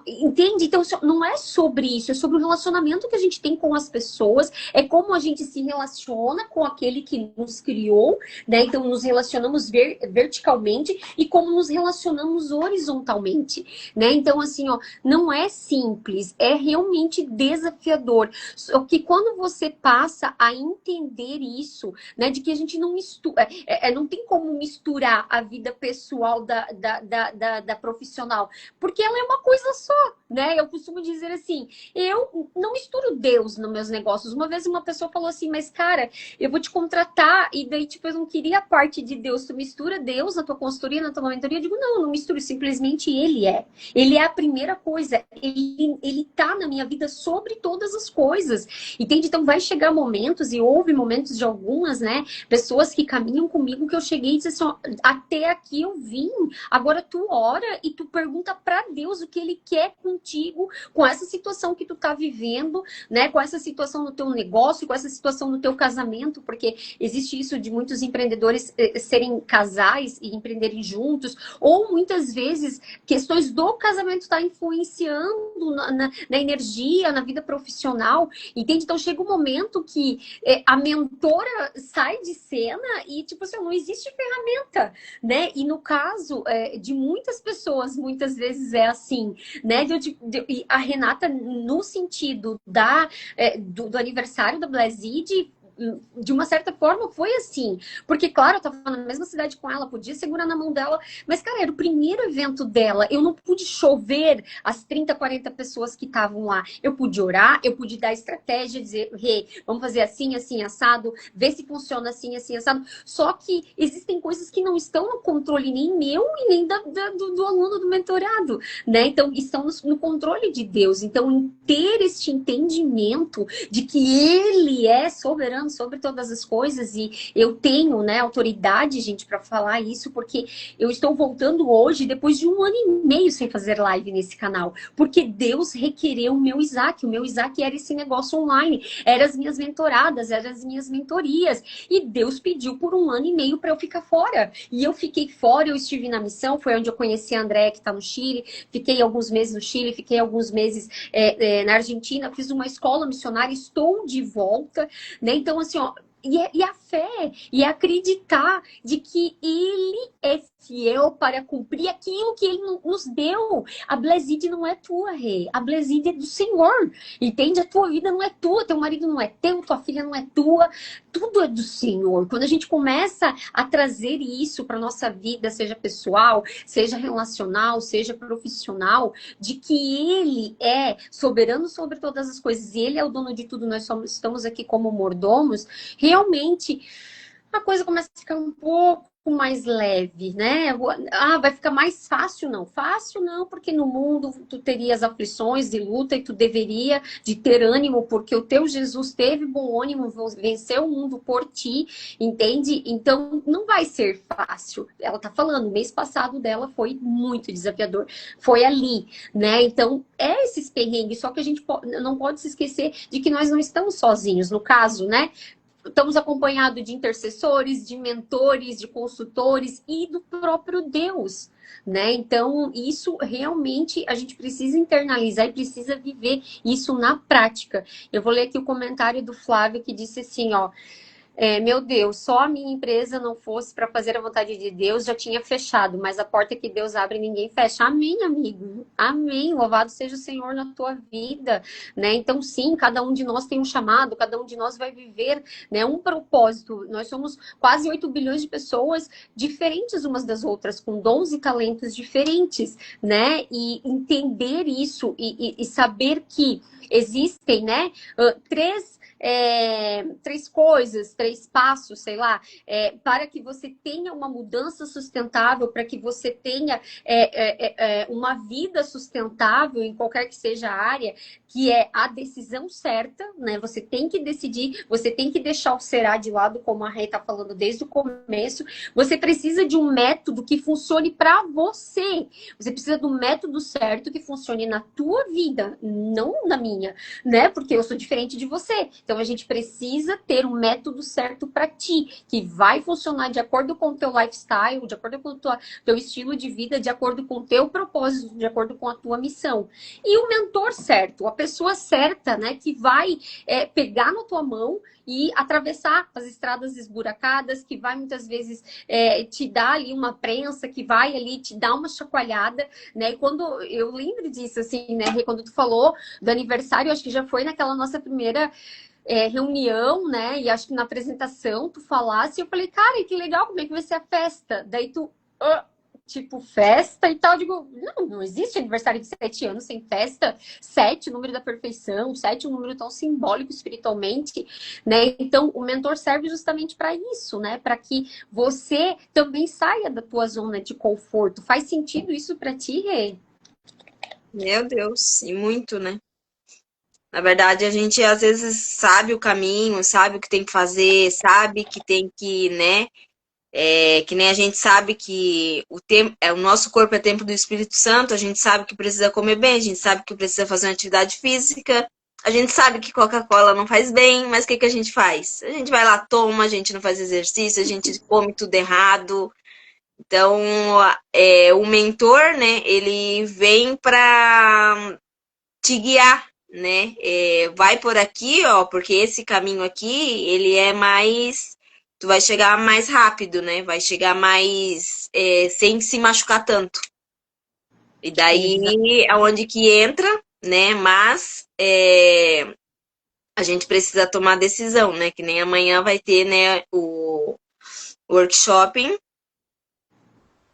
entende? Então, não é sobre isso, é sobre o relacionamento que a gente tem com as pessoas, é como a gente se relaciona com aquele que nos criou, né? Então, nos relacionamos verticalmente e como nos relacionamos horizontalmente, né? Então, assim, ó, não é simples, é realmente desafiador. Só que quando você passa a entender isso, né, de que a gente não mistura, não tem como misturar a vida pessoal da profissional, porque ela é uma coisa só, né? Eu costumo dizer assim, eu não misturo Deus nos meus negócios. Uma vez uma pessoa falou assim, mas cara, eu vou te contratar, e daí, tipo, eu não queria a parte de Deus. Tu mistura Deus na tua consultoria, na tua mentoria? Eu digo, não misturo, simplesmente Ele é. Ele é a primeira coisa. Ele tá na minha vida sobre todas as coisas. Entende? Então vai chegar momentos, e houve momentos de algumas, né, pessoas que caminham comigo, que eu cheguei e disse assim, ó, até aqui eu vim, agora tu ora e tu pergunta pra Deus Deus o que Ele quer contigo, com essa situação que tu tá vivendo, né? Com essa situação no teu negócio, com essa situação no teu casamento, porque existe isso de muitos empreendedores serem casais e empreenderem juntos, ou muitas vezes questões do casamento tá influenciando na energia, na vida profissional, entende? Então chega um momento que a mentora sai de cena e, tipo assim, não existe ferramenta, né? E no caso de muitas pessoas, muitas vezes é assim, né? E a Renata, no sentido do aniversário da Blazid, de uma certa forma foi assim, porque claro, eu tava na mesma cidade com ela, podia segurar na mão dela, mas cara, era o primeiro evento dela, eu não pude chover as 30, 40 pessoas que estavam lá, eu pude orar, eu pude dar estratégia, dizer, hey, vamos fazer assim, assim, assado, ver se funciona assim, assim, assado, só que existem coisas que não estão no controle nem meu e nem do aluno do mentorado, né, então estão no controle de Deus, então ter este entendimento de que Ele é soberano sobre todas as coisas e eu tenho, né, autoridade, gente, para falar isso, porque eu estou voltando hoje depois de 1 ano e meio sem fazer live nesse canal, porque Deus requereu o meu Isaac era esse negócio online, eram as minhas mentoradas, eram as minhas mentorias, e Deus pediu por 1 ano e meio para eu ficar fora, e eu fiquei fora, eu estive na missão, foi onde eu conheci a Andréia, que está no Chile, fiquei alguns meses no Chile, fiquei alguns meses na Argentina, fiz uma escola missionária, estou de volta, né? Então, assim, ó, e a fé, e acreditar de que Ele é fiel para cumprir aquilo que Ele nos deu. A Blazid não é tua, rei. A Blazid é do Senhor. Entende? A tua vida não é tua, teu marido não é teu, tua filha não é tua. Tudo é do Senhor. Quando a gente começa a trazer isso para nossa vida, seja pessoal, seja relacional, seja profissional, de que Ele é soberano sobre todas as coisas e Ele é o dono de tudo, nós estamos aqui como mordomos, realmente a coisa começa a ficar um pouco mais leve, né? Ah, vai ficar mais fácil? Não. Fácil não, porque no mundo tu terias aflições e luta e tu deveria de ter ânimo, porque o teu Jesus teve bom ânimo, venceu o mundo por ti, entende? Então, não vai ser fácil. Ela tá falando, o mês passado dela foi muito desafiador. Foi ali, né? Então, é esses perrengues, só que a gente não pode se esquecer de que nós não estamos sozinhos, no caso, né? Estamos acompanhados de intercessores, de mentores, de consultores e do próprio Deus, né? Então, isso realmente a gente precisa internalizar e precisa viver isso na prática. Eu vou ler aqui o comentário do Flávio que disse assim, ó. Meu Deus, só a minha empresa não fosse para fazer a vontade de Deus, já tinha fechado, mas a porta que Deus abre, ninguém fecha. Amém, amigo. Amém. Louvado seja o Senhor na tua vida, né? Então, sim, cada um de nós tem um chamado, cada um de nós vai viver, né, um propósito. Nós somos quase 8 bilhões de pessoas diferentes umas das outras, com dons e talentos diferentes, né? E entender isso e saber que existem, né, três coisas, 3 passos, sei lá, para que você tenha uma mudança sustentável, para que você tenha uma vida sustentável em qualquer que seja a área, que é a decisão certa, né? Você tem que decidir, você tem que deixar o será de lado, como a Rê está falando desde o começo. Você precisa de um método que funcione para você. Você precisa do método certo que funcione na tua vida, não na minha, né? Porque eu sou diferente de você. Então, a gente precisa ter um método certo para ti, que vai funcionar de acordo com o teu lifestyle, de acordo com o teu estilo de vida, de acordo com o teu propósito, de acordo com a tua missão. E o mentor certo, a pessoa certa, né, que vai pegar na tua mão e atravessar as estradas esburacadas, que vai muitas vezes te dar ali uma prensa, que vai ali te dar uma chacoalhada, né? E quando eu lembro disso, assim, né, quando tu falou do aniversário, acho que já foi naquela nossa primeira reunião, né? E acho que na apresentação tu falasse, eu falei, cara, que legal, como é que vai ser a festa? Daí tu, tipo, festa e tal. Eu digo, não existe aniversário de 7 anos sem festa. 7, o número da perfeição, 7, um número tão simbólico espiritualmente, né? Então, o mentor serve justamente para isso, né? Para que você também saia da tua zona de conforto. Faz sentido isso para ti, Rê? Meu Deus, e muito, né? Na verdade, a gente às vezes sabe o caminho, sabe o que tem que fazer, sabe que tem que, né? Que nem a gente sabe que o nosso corpo é templo do Espírito Santo, a gente sabe que precisa comer bem, a gente sabe que precisa fazer uma atividade física, a gente sabe que Coca-Cola não faz bem, mas o que, que a gente faz? A gente vai lá, toma, a gente não faz exercício, a gente come tudo errado. Então, o mentor, né, ele vem para te guiar, né? Vai por aqui, ó, porque esse caminho aqui, ele é mais. Tu vai chegar mais rápido, né? Vai chegar mais sem se machucar tanto. E daí é onde que entra, né? Mas a gente precisa tomar decisão, né? Que nem amanhã vai ter, né, o workshop.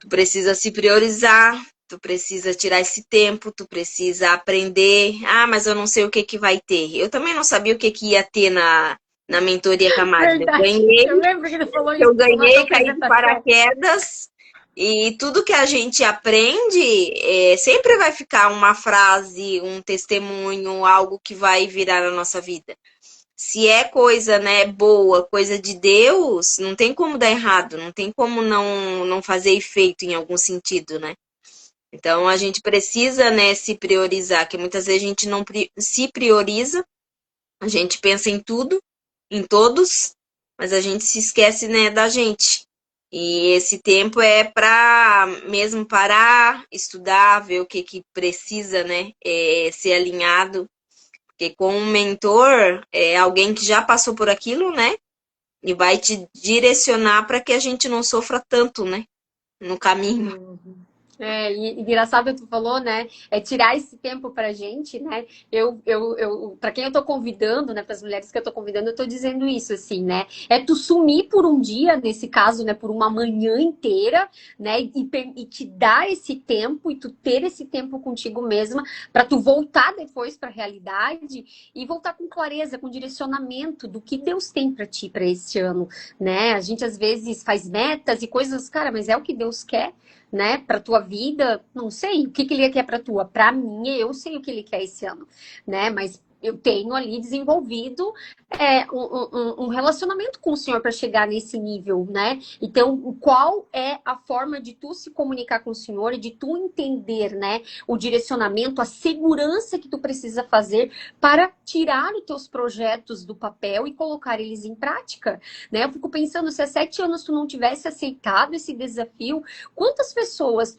Tu precisa se priorizar, tu precisa tirar esse tempo, tu precisa aprender. Ah, mas eu não sei o que que vai ter. Eu também não sabia o que que ia ter na mentoria com a Magda. Verdade. Eu lembro que ele falou isso Eu na tua ganhei, caí de apresentação. paraquedas. E tudo que a gente aprende, sempre vai ficar uma frase, um testemunho, algo que vai virar na nossa vida. Se é coisa, né, boa, coisa de Deus, não tem como dar errado, não tem como não fazer efeito em algum sentido, né? Então a gente precisa, né, se priorizar, que muitas vezes a gente não se prioriza, a gente pensa em tudo, em todos, mas a gente se esquece, né, da gente. E esse tempo é para mesmo parar, estudar, ver o que que precisa, né, ser alinhado, porque com um mentor é alguém que já passou por aquilo, né? E vai te direcionar para que a gente não sofra tanto, né? No caminho. E engraçado que tu falou, né? É tirar esse tempo pra gente, né? Para quem eu tô convidando, né? Para as mulheres que eu tô convidando, eu tô dizendo isso, assim, né? É tu sumir por um dia, nesse caso, né? Por uma manhã inteira, né? E te dar esse tempo e tu ter esse tempo contigo mesma para tu voltar depois para a realidade e voltar com clareza, com direcionamento do que Deus tem para ti para esse ano, né? A gente às vezes faz metas e coisas, cara, mas é o que Deus quer, né, para tua vida, não sei o que que ele quer para tua. Para mim, eu sei o que ele quer esse ano, né? Mas eu tenho ali desenvolvido um relacionamento com o Senhor para chegar nesse nível, né? Então, qual é a forma de tu se comunicar com o Senhor e de tu entender, né, o direcionamento, a segurança que tu precisa fazer para tirar os teus projetos do papel e colocar eles em prática, né? Eu fico pensando, se há 7 anos tu não tivesse aceitado esse desafio, quantas pessoas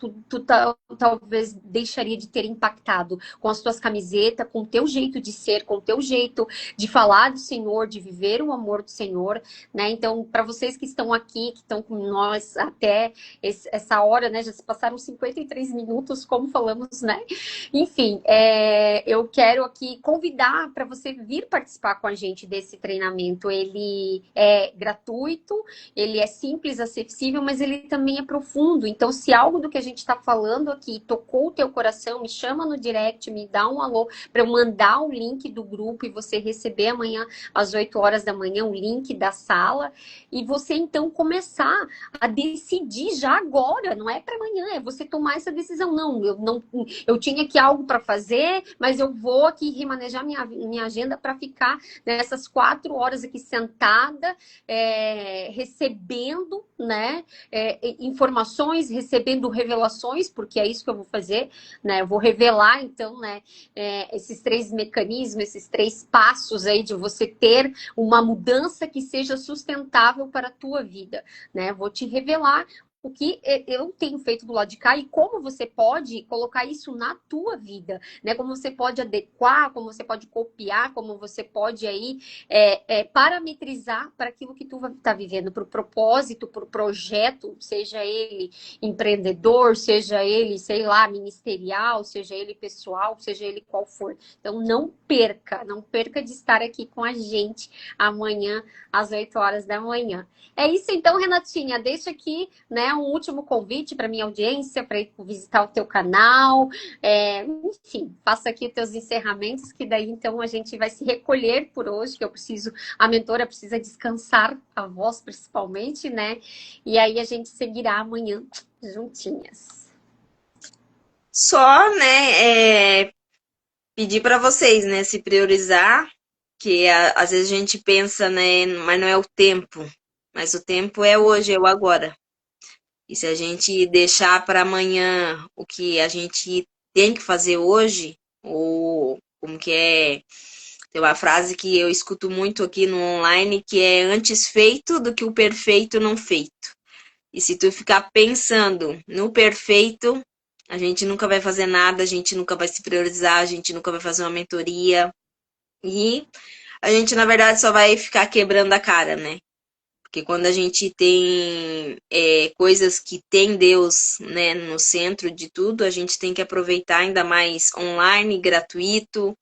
talvez deixaria de ter impactado com as tuas camisetas, com o teu jeito de ser, com o teu jeito de falar do Senhor, de viver o amor do Senhor, né? Então, para vocês que estão aqui, que estão com nós até essa hora, né? Já se passaram 53 minutos, como falamos, né? Enfim, eu quero aqui convidar para você vir participar com a gente desse treinamento. Ele é gratuito, ele é simples, acessível, mas ele também é profundo. Então, se algo do que a gente está falando aqui tocou o teu coração, me chama no direct, me dá um alô para eu mandar o link do grupo e você receber amanhã às 8 horas da manhã o link da sala e você então começar a decidir já agora, não é para amanhã, é você tomar essa decisão. Não, eu tinha aqui algo para fazer, mas eu vou aqui remanejar minha agenda para ficar nessas 4 horas aqui sentada, recebendo, né, informações, recebendo revelações, porque é isso que eu vou fazer, né? Eu vou revelar, então, né, esses 3 mecanismos, esses 3 passos aí de você ter uma mudança que seja sustentável para a tua vida, né? Eu vou te revelar o que eu tenho feito do lado de cá e como você pode colocar isso na tua vida, né? Como você pode adequar, como você pode copiar, como você pode aí parametrizar para aquilo que tu está vivendo, para o propósito, para o projeto, seja ele empreendedor, seja ele, sei lá, ministerial, seja ele pessoal, seja ele qual for. Então não perca de estar aqui com a gente amanhã às 8 horas da manhã. É isso então, Renatinha, deixa aqui, né, um último convite para minha audiência, para ir visitar o teu canal, enfim, faça aqui os teus encerramentos, que daí então a gente vai se recolher por hoje, que a mentora precisa descansar, a voz principalmente, né, e aí a gente seguirá amanhã juntinhas. Só, né, pedir para vocês, né, se priorizar, que às vezes a gente pensa, né, mas não é o tempo. Mas o tempo é hoje, é o agora. E se a gente deixar para amanhã o que a gente tem que fazer hoje, ou como que é, tem uma frase que eu escuto muito aqui no online que é antes feito do que o perfeito não feito. E se tu ficar pensando no perfeito, a gente nunca vai fazer nada, a gente nunca vai se priorizar, a gente nunca vai fazer uma mentoria. E a gente, na verdade, só vai ficar quebrando a cara, né? Porque quando a gente tem coisas que tem Deus, né, no centro de tudo, a gente tem que aproveitar ainda mais online, gratuito,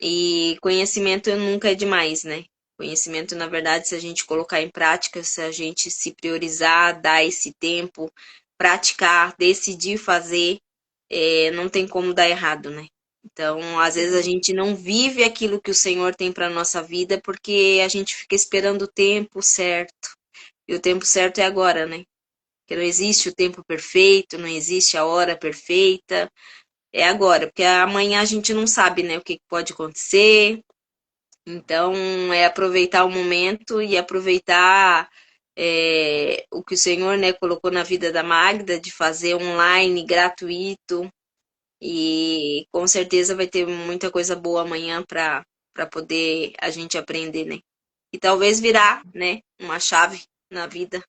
e conhecimento nunca é demais, né? Conhecimento, na verdade, se a gente colocar em prática, se a gente se priorizar, dar esse tempo, praticar, decidir fazer, não tem como dar errado, né? Então, às vezes a gente não vive aquilo que o Senhor tem para nossa vida porque a gente fica esperando o tempo certo. E o tempo certo é agora, né? Porque não existe o tempo perfeito, não existe a hora perfeita. É agora, porque amanhã a gente não sabe, né, o que pode acontecer. Então, é aproveitar o momento e aproveitar o que o Senhor, né, colocou na vida da Magda, de fazer online, gratuito. E com certeza vai ter muita coisa boa amanhã para poder a gente aprender, né? E talvez virar, né, uma chave na vida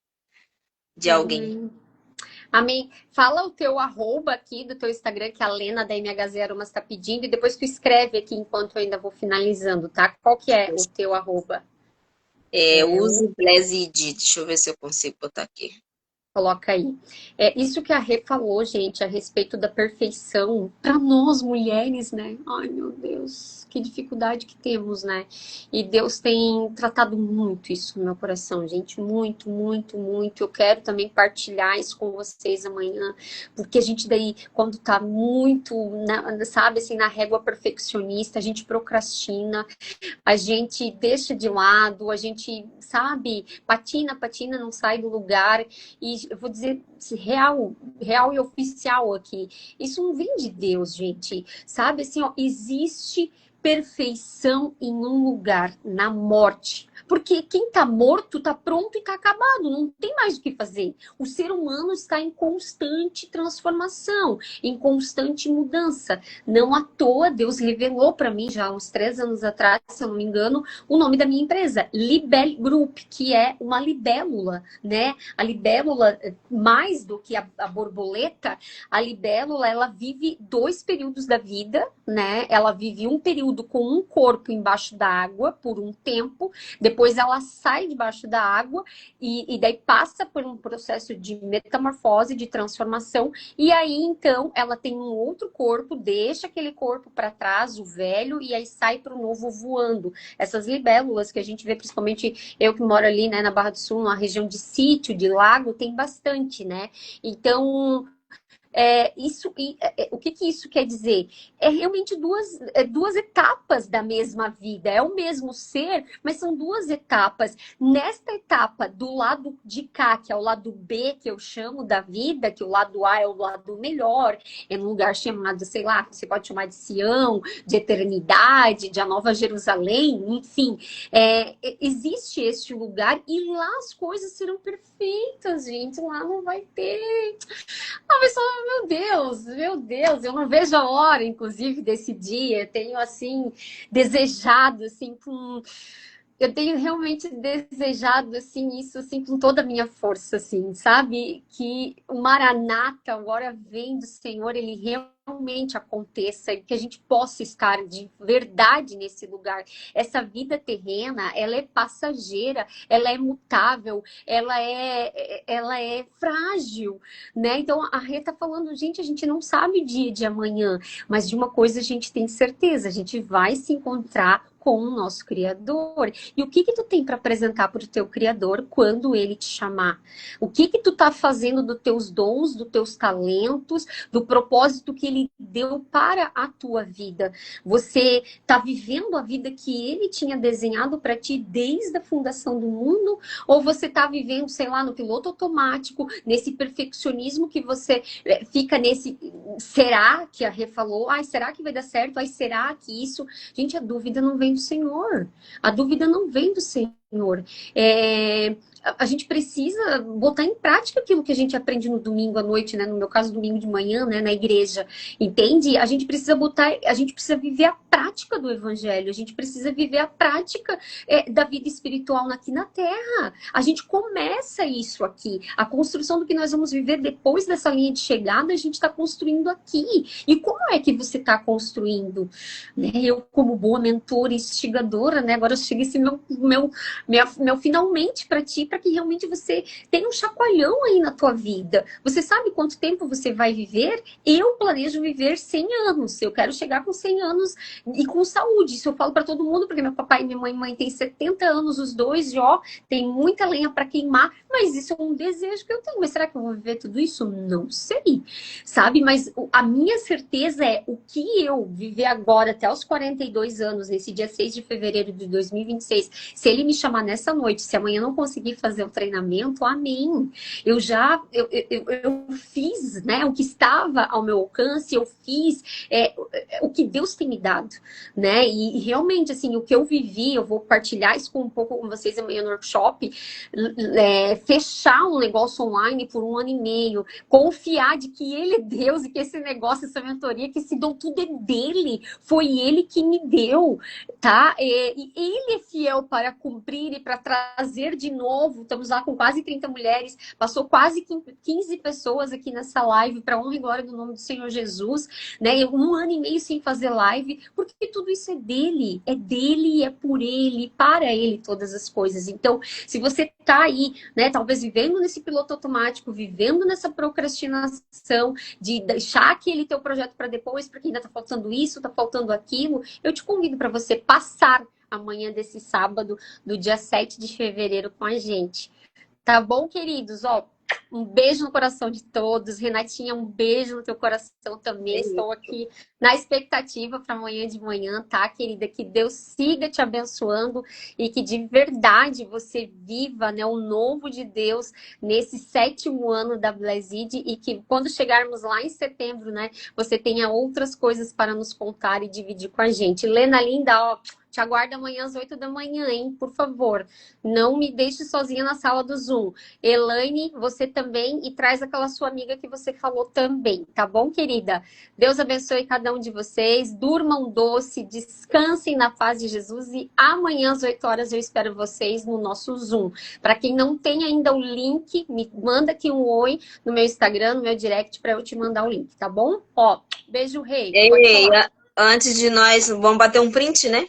de alguém. Amém. Amém. Fala o teu arroba aqui do teu Instagram, que a Lena da MHZ Aromas está pedindo, e depois tu escreve aqui enquanto eu ainda vou finalizando, tá? Qual que é o teu arroba? Use Blessed. Deixa eu ver se eu consigo botar aqui. Coloca aí. É isso que a Rê falou, gente, a respeito da perfeição para nós mulheres, né? Ai, meu Deus, que dificuldade que temos, né? E Deus tem tratado muito isso no meu coração, gente, muito, muito, muito. Eu quero também partilhar isso com vocês amanhã, porque a gente daí, quando tá muito, sabe, assim, na régua perfeccionista, a gente procrastina, a gente deixa de lado, a gente, sabe, patina, patina, não sai do lugar. E eu vou dizer real, real e oficial aqui. Isso não vem de Deus, gente. Sabe assim, ó, existe perfeição em um lugar, na morte. Porque quem tá morto tá pronto e tá acabado, não tem mais o que fazer. O ser humano está em constante transformação, em constante mudança. Não à toa, Deus revelou para mim, já há uns 3 anos atrás, se eu não me engano, o nome da minha empresa, Libel Group, que é uma libélula, né? A libélula, mais do que a borboleta, a libélula, ela vive 2 períodos da vida, né? Ela vive um período com um corpo embaixo da água por um tempo, depois ela sai debaixo da água e daí passa por um processo de metamorfose, de transformação, e aí então ela tem um outro corpo, deixa aquele corpo para trás, o velho, e aí sai para o novo voando. Essas libélulas que a gente vê, principalmente eu que moro ali, né, na Barra do Sul, na região de sítio, de lago, tem bastante, né? Então, o que, que isso quer dizer? É realmente duas etapas da mesma vida. É o mesmo ser, mas são 2 etapas. Nesta etapa do lado de cá, que é o lado B, que eu chamo da vida, que o lado A é o lado melhor, é um lugar chamado, sei lá, você pode chamar de Sião, de eternidade, de a Nova Jerusalém, enfim. Existe este lugar e lá as coisas serão perfeitas, gente. Lá não vai ter. Não, mas só, meu Deus, eu não vejo a hora, inclusive, desse dia. Eu tenho, assim, desejado, assim, eu tenho realmente desejado, assim, isso, assim, com toda a minha força, assim, sabe? Que o Maranata agora vem do Senhor, ele realmente aconteça e que a gente possa estar de verdade nesse lugar. Essa vida terrena, ela é passageira, ela é mutável, ela é frágil, né? Então a Rê tá falando, gente, a gente não sabe o dia de amanhã, mas de uma coisa a gente tem certeza, a gente vai se encontrar com o nosso Criador. E o que que tu tem para apresentar para o teu Criador quando ele te chamar? O que que tu tá fazendo dos teus dons, dos teus talentos, do propósito que ele deu para a tua vida? Você tá vivendo a vida que ele tinha desenhado para ti desde a fundação do mundo? Ou você tá vivendo, sei lá, no piloto automático, nesse perfeccionismo que você fica nesse será que a Rê falou? Ai, será que vai dar certo? Ai, será que isso? Gente, a dúvida não vem do Senhor. A dúvida não vem do Senhor. Senhor. A gente precisa botar em prática aquilo que a gente aprende no domingo à noite, né? No meu caso, domingo de manhã, né? Na igreja, entende? A gente precisa viver a prática do evangelho, a gente precisa viver a prática da vida espiritual aqui na Terra. A gente começa isso aqui. A construção do que nós vamos viver depois dessa linha de chegada, a gente está construindo aqui. E como é que você está construindo? Né? Eu, como boa mentora e instigadora, né? Agora chega esse meu finalmente para ti, para que realmente você tenha um chacoalhão aí na tua vida. Você sabe quanto tempo você vai viver? Eu planejo viver 100 anos. Eu quero chegar com 100 anos e com saúde. Isso eu falo para todo mundo, porque meu papai e minha mãe têm 70 anos, os dois, e ó, tem muita lenha para queimar, mas isso é um desejo que eu tenho. Mas será que eu vou viver tudo isso? Não sei, sabe? Mas a minha certeza é o que eu viver agora até os 42 anos, nesse dia 6 de fevereiro de 2026, se ele me chamar nessa noite, se amanhã não conseguir fazer o treinamento, amém. Eu fiz, né, o que estava ao meu alcance, eu fiz o que Deus tem me dado, né? E realmente, assim, o que eu vivi, eu vou partilhar isso um pouco com vocês amanhã no workshop, fechar um negócio online por 1 ano e meio, confiar de que ele é Deus e que esse negócio, essa mentoria, que esse dom tudo é dele, foi ele que me deu, tá? E ele é fiel para cumprir e para trazer de novo. Estamos lá com quase 30 mulheres, passou quase 15 pessoas aqui nessa live, para honra e glória do nome do Senhor Jesus, né? 1 ano e meio sem fazer live, porque tudo isso é dele, é por ele, para ele todas as coisas. Então, se você tá aí, né, talvez vivendo nesse piloto automático, vivendo nessa procrastinação de deixar aquele teu projeto para depois, porque ainda tá faltando isso, tá faltando aquilo, eu te convido para você passar amanhã desse sábado, do dia 7 de fevereiro com a gente. Tá bom, queridos? Ó, um beijo no coração de todos. Renatinha, um beijo no teu coração também. Estou aqui na expectativa para amanhã de manhã, tá, querida? Que Deus siga te abençoando e que de verdade você viva, né, o novo de Deus nesse 7º ano da Blessed e que quando chegarmos lá em setembro, né, você tenha outras coisas para nos contar e dividir com a gente. Lena linda, ó, te aguardo amanhã às 8 da manhã, hein? Por favor, não me deixe sozinha na sala do Zoom. Elaine, você também, e traz aquela sua amiga que você falou também, tá bom, querida? Deus abençoe cada um de vocês, durmam doce, descansem na paz de Jesus e amanhã às 8 horas eu espero vocês no nosso Zoom. Para quem não tem ainda o link, me manda aqui um oi no meu Instagram, no meu direct, para eu te mandar o link, tá bom? Ó, beijo, rei. Ei, antes de nós, vamos bater um print, né?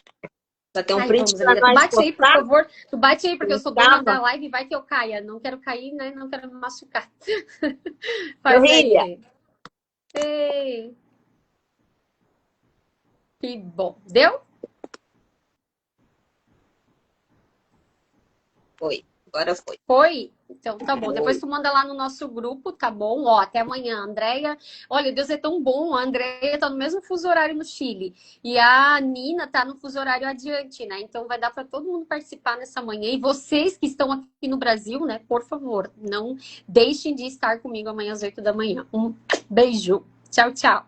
Bater um print vamos, para amiga. Tu nós bate aí, por postar. favor. Tu bate aí, porque eu sou dona Tava. da live e vai que eu caia. Não quero cair, né? Não quero me machucar. Eu Faz ria. aí. Ei. Que bom. Deu? Foi. Agora foi. Foi? Então tá bom. Depois tu manda lá no nosso grupo, tá bom? Ó, até amanhã. Andréia, olha, Deus é tão bom. A Andréia tá no mesmo fuso horário no Chile. E a Nina tá no fuso horário adiante, né? Então vai dar para todo mundo participar nessa manhã. E vocês que estão aqui no Brasil, né? Por favor, não deixem de estar comigo amanhã às 8 da manhã. Um beijo. Tchau, tchau.